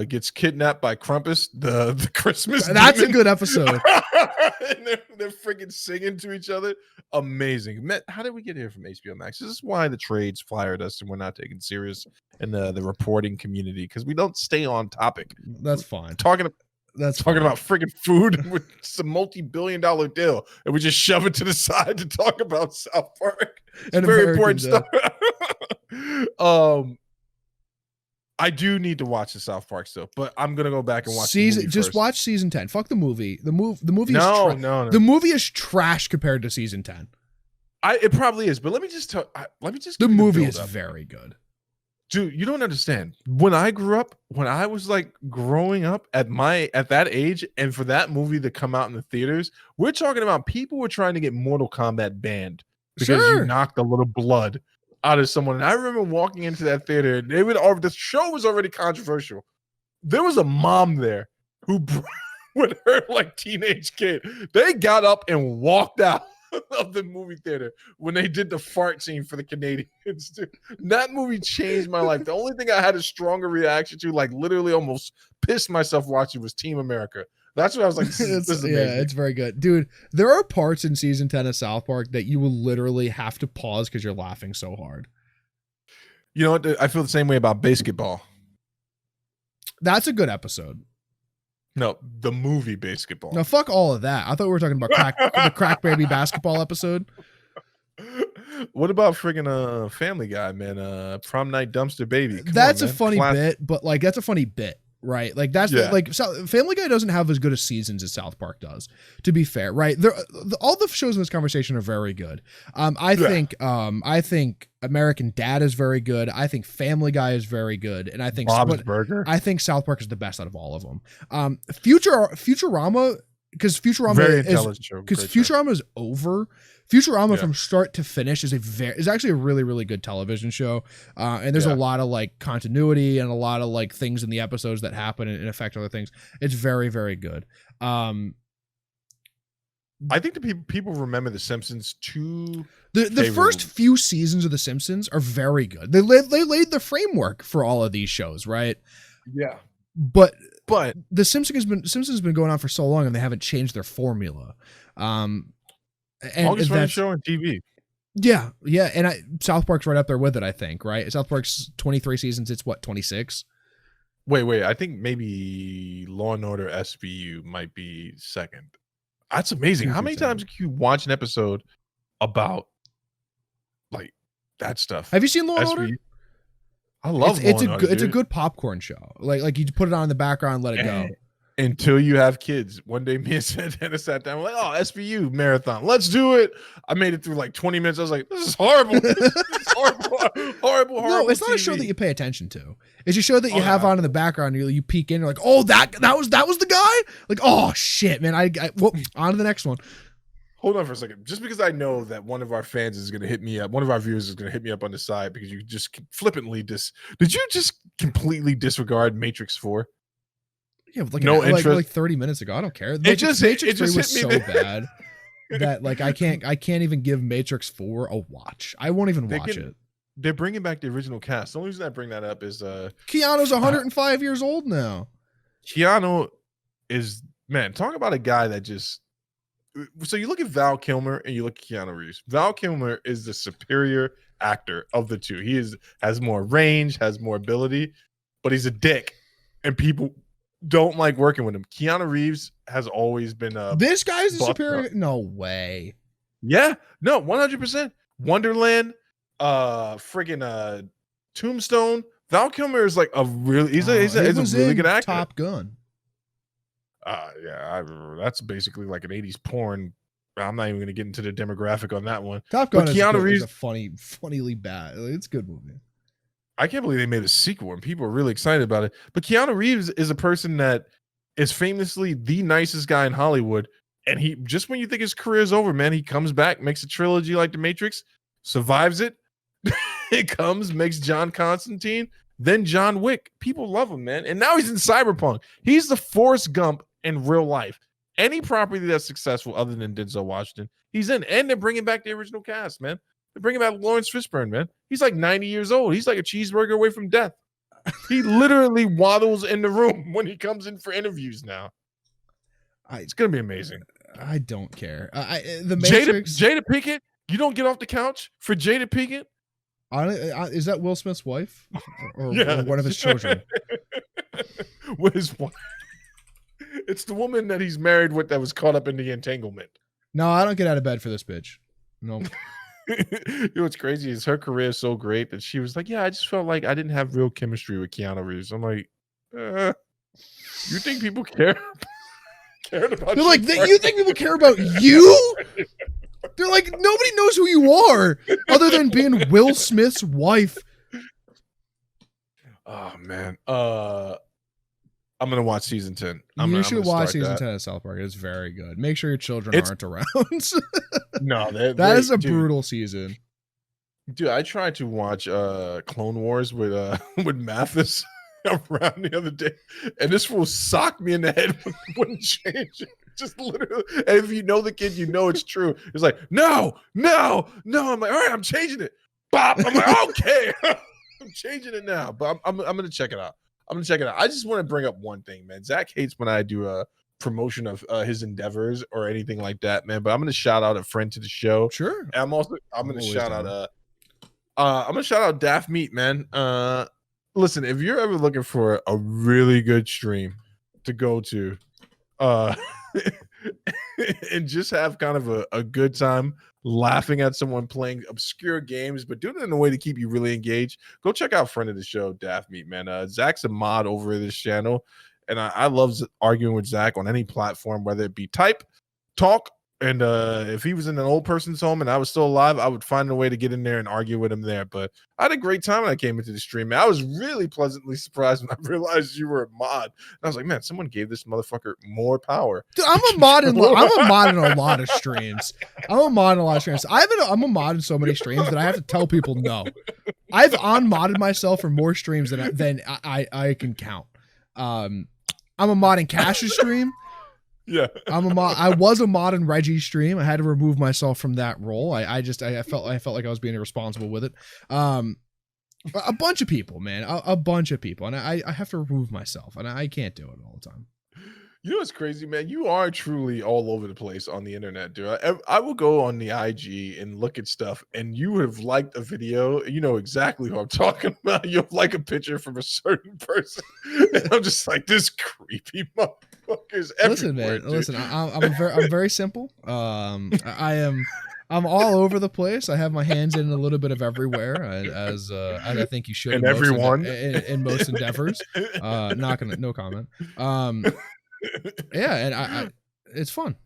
gets kidnapped by Krampus, the Christmas That's demon. a good episode. And they're freaking singing to each other. Amazing. How did we get here from HBO Max? This is why the trades fired us and we're not taken serious in the reporting community, because we don't stay on topic. That's fine. Talking about freaking food with some multi-billion-dollar deal, and we just shove it to the side to talk about South Park. It's very important stuff. I do need to watch the South Park still, but I'm gonna go back and watch watch season 10. Fuck the movie. The movie no. The movie is trash compared to season 10. It probably is, but let me just the movie is very good. Dude, you don't understand. When I grew up, when I was like growing up at that age, and for that movie to come out in the theaters, we're talking about people were trying to get Mortal Kombat banned because you knocked a little blood out of someone. And I remember walking into that theater, and the show was already controversial. There was a mom there who with her like teenage kid. They got up and walked out of the movie theater when they did the fart scene for the Canadians. Dude, that movie changed my life. The only thing I had a stronger reaction to, like literally almost pissed myself watching, was Team America. That's what I was like, this is amazing. Yeah, it's very good. Dude, there are parts in season 10 of South Park that you will literally have to pause because you're laughing so hard. You know what? I feel the same way about Basketball. That's a good episode. No, the movie Basketball. No, fuck all of that. I thought we were talking about the Crack Baby Basketball episode. What about friggin' Family Guy, man? Prom Night Dumpster Baby. That's a funny bit, but like that's a funny bit. Right, like that's Family Guy doesn't have as good a seasons as South Park does. To be fair, right? All the shows in this conversation are very good. I think American Dad is very good. I think Family Guy is very good, and I think Bob's Burger. I think South Park is the best out of all of them. Futurama, because Futurama is over. Futurama from start to finish is actually a really, really good television show. And there's a lot of like continuity and a lot of like things in the episodes that happen and affect other things. It's very, very good. I think the people remember The Simpsons too. The first few seasons of The Simpsons are very good. They laid the framework for all of these shows, right? Yeah. But The Simpsons has been going on for so long and they haven't changed their formula. And longest running show on TV. Yeah, and South Park's right up there with it, I think, right? South Park's 23 seasons, it's what, 26? Wait, I think maybe Law and Order SVU might be second. That's amazing. How many times can you watch an episode about like that stuff? Have you seen Law and Order? I love Law and Order. It's a good popcorn show. Like you put it on in the background, let it go. Until you have kids. One day me and Santana sat down, we're like, oh, SVU marathon, let's do it. I made it through like 20 minutes. I was like, this is horrible. This is horrible. No, it's not a show that you pay attention to. It's a show that you have on in the background. You peek in, you're like, oh, that was the guy? Like, oh shit, man. Well, on to the next one. Hold on for a second. Just because I know that one of our fans is going to hit me up, one of our viewers is going to hit me up on the side because you just flippantly did you just completely disregard Matrix 4? Yeah, like 30 minutes ago. I don't care. Matrix 3 was so bad that like I can't even give Matrix 4 a watch. I won't even watch it. They're bringing back the original cast. The only reason I bring that up is Keanu's 105 years old now. Keanu is, man, talk about a guy that just. So you look at Val Kilmer and you look at Keanu Reeves. Val Kilmer is the superior actor of the two. He has more range, has more ability, but he's a dick, and people don't like working with him. Keanu Reeves has always been this guy's the superior. No way. Yeah, no, 100%. Wonderland, friggin' Tombstone, Val Kilmer is like a really he's a was really in good actor. Top Gun. That's basically like an 80s porn. I'm not even going to get into the demographic on that one. Top Gun is Keanu Reeves a funnily bad. It's a good movie. I can't believe they made a sequel and people are really excited about it. But Keanu Reeves is a person that is famously the nicest guy in Hollywood. And he just when you think his career is over, man, he comes back, makes a trilogy like The Matrix, survives it. It comes, makes John Constantine, then John Wick. People love him, man. And now he's in Cyberpunk. He's the Forrest Gump in real life. Any property that's successful other than Denzel Washington, he's in. And they're bringing back the original cast, man. They're bringing back Lawrence Fishburne, man. He's like 90 years old. He's like a cheeseburger away from death. He literally waddles in the room when he comes in for interviews now. It's going to be amazing. I don't care. The Matrix. Jada Pinkett, you don't get off the couch for Jada Pinkett? Is that Will Smith's wife? Or one of his children? With his wife. It's the woman that he's married with that was caught up in the entanglement. No, I don't get out of bed for this bitch. No. You know what's crazy is her career is so great that she was like, yeah, I just felt like I didn't have real chemistry with Keanu Reeves. I'm like, you think people care? Cared about They're like, you think people care about you? They're like, nobody knows who you are other than being Will Smith's wife. Oh man. I'm gonna watch season 10. You should watch season 10 of South Park. It's very good. Make sure your children aren't around. No, that is a brutal season. Dude, I tried to watch Clone Wars with Mathis around the other day, and this fool socked me in the head. Wouldn't change it. Just literally. And if you know the kid, you know it's true. It's like, no. I'm like, all right, I'm changing it. Bop. I'm like, okay. I'm changing it now. But I'm gonna check it out. I just want to bring up one thing, man. Zach hates when I do a promotion of his endeavors or anything like that, man. But I'm gonna shout out a friend to the show. Sure. And I'm gonna shout out Daft Meat, man. Listen, if you're ever looking for a really good stream to go to, and just have kind of a good time laughing at someone playing obscure games, but doing it in a way to keep you really engaged, go check out friend of the show, Daft Meat, man. Zach's a mod over this channel, and I love arguing with Zach on any platform, whether it be type, talk, and if he was in an old person's home and I was still alive, I would find a way to get in there and argue with him there. But I had a great time when I came into the stream, man. I was really pleasantly surprised when I realized you were a mod. And I was like, man, someone gave this motherfucker more power. Dude, I'm a mod in a lot of streams. I'm a mod in so many streams that I have to tell people no. I've unmodded myself for more streams than I can count. I'm a mod in Cash's stream. Yeah, I was a mod in Reggie's stream. I had to remove myself from that role. I felt like I was being irresponsible with it. A bunch of people, man, a bunch of people, and I have to remove myself, and I can't do it all the time. You know what's crazy, man? You are truly all over the place on the internet, dude. I will go on the IG and look at stuff, and you have liked a video. You know exactly who I'm talking about. You'll like a picture from a certain person, and I'm just like, this creepy motherfuckers. Listen, man. Dude. Listen, I'm very simple. I'm all over the place. I have my hands in a little bit of everywhere, as I think you should. And everyone in most endeavors. No comment. Yeah, and I it's fun.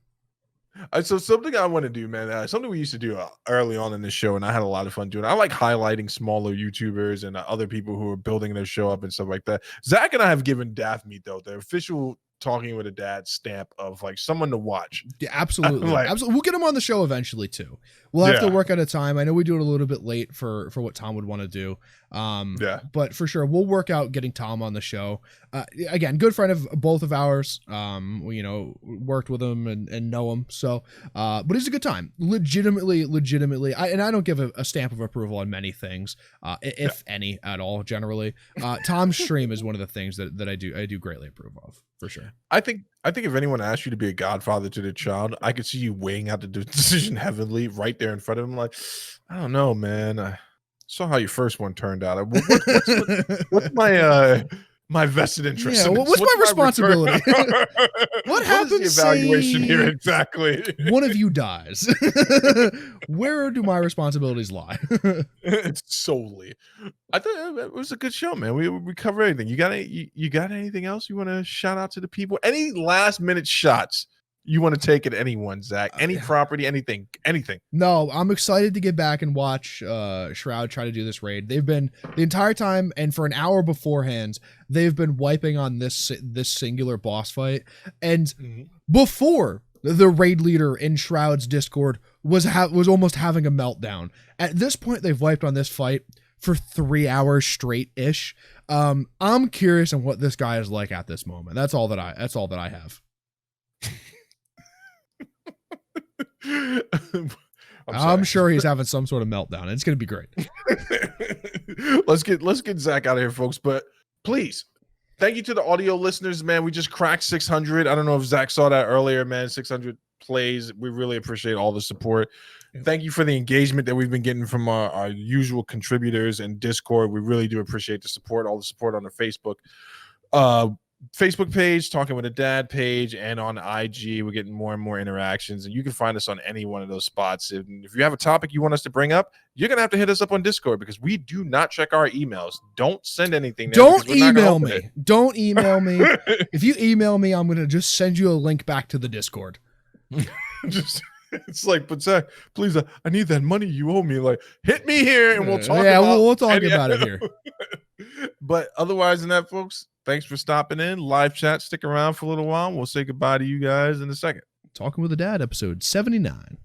So something I want to do, man, something we used to do early on in the show, and I had a lot of fun doing. I like highlighting smaller YouTubers and other people who are building their show up and stuff like that. Zach and I have given Daft Meat, though, the official Talking with a Dad stamp of like someone to watch. Yeah, absolutely. Absolutely. We'll get him on the show eventually too. We'll have to work out a time. I know we do it a little bit late for what Tom would want to do. But for sure we'll work out getting Tom on the show. Again, good friend of both of ours. We, worked with him and know him. So, but it's a good time. Legitimately. I don't give a stamp of approval on many things, if any at all, generally. Tom's stream is one of the things that I do greatly approve of, for sure. I think if anyone asked you to be a godfather to their child, I could see you weighing out the decision heavily right there in front of him. Like, I don't know, man. I saw how your first one turned out. What's my vested interest? Yeah, what's my responsibility? What happens? What is the evaluation here exactly? One of you dies. Where where do my responsibilities lie? Solely. I thought it was a good show, man. We cover everything. You got you got anything else you want to shout out to the people? Any last minute shots you want to take at anyone, Zach? Any property, anything. No, I'm excited to get back and watch Shroud try to do this raid. They've been the entire time, and for an hour beforehand, they've been wiping on this singular boss fight. And before, the raid leader in Shroud's Discord was almost having a meltdown. At this point, they've wiped on this fight for 3 hours straight ish. I'm curious on what this guy is like at this moment. That's all that I have. I'm sure he's having some sort of meltdown. It's going to be great. let's get Zach out of here, folks. But please, thank you to the audio listeners, man. We just cracked 600. I don't know if Zach saw that earlier, man. 600 plays. We really appreciate all the support. Yeah. Thank you for the engagement that we've been getting from our usual contributors and Discord. We really do appreciate the support, all the support on the Facebook page, Talking with a Dad page, and on IG. We're getting more and more interactions, and you can find us on any one of those spots. If you have a topic you want us to bring up, you're gonna have to hit us up on Discord, because we do not check our emails. Don't send anything there. Don't email me. Don't email me. If you email me, I'm gonna just send you a link back to the Discord. It's like, but Zach, please, I need that money you owe me. Like, hit me here and we'll talk. Yeah, we'll talk about it here. But otherwise than that, folks, thanks for stopping in. Live chat, stick around for a little while. We'll say goodbye to you guys in a second. Talking with a Dad, episode 79.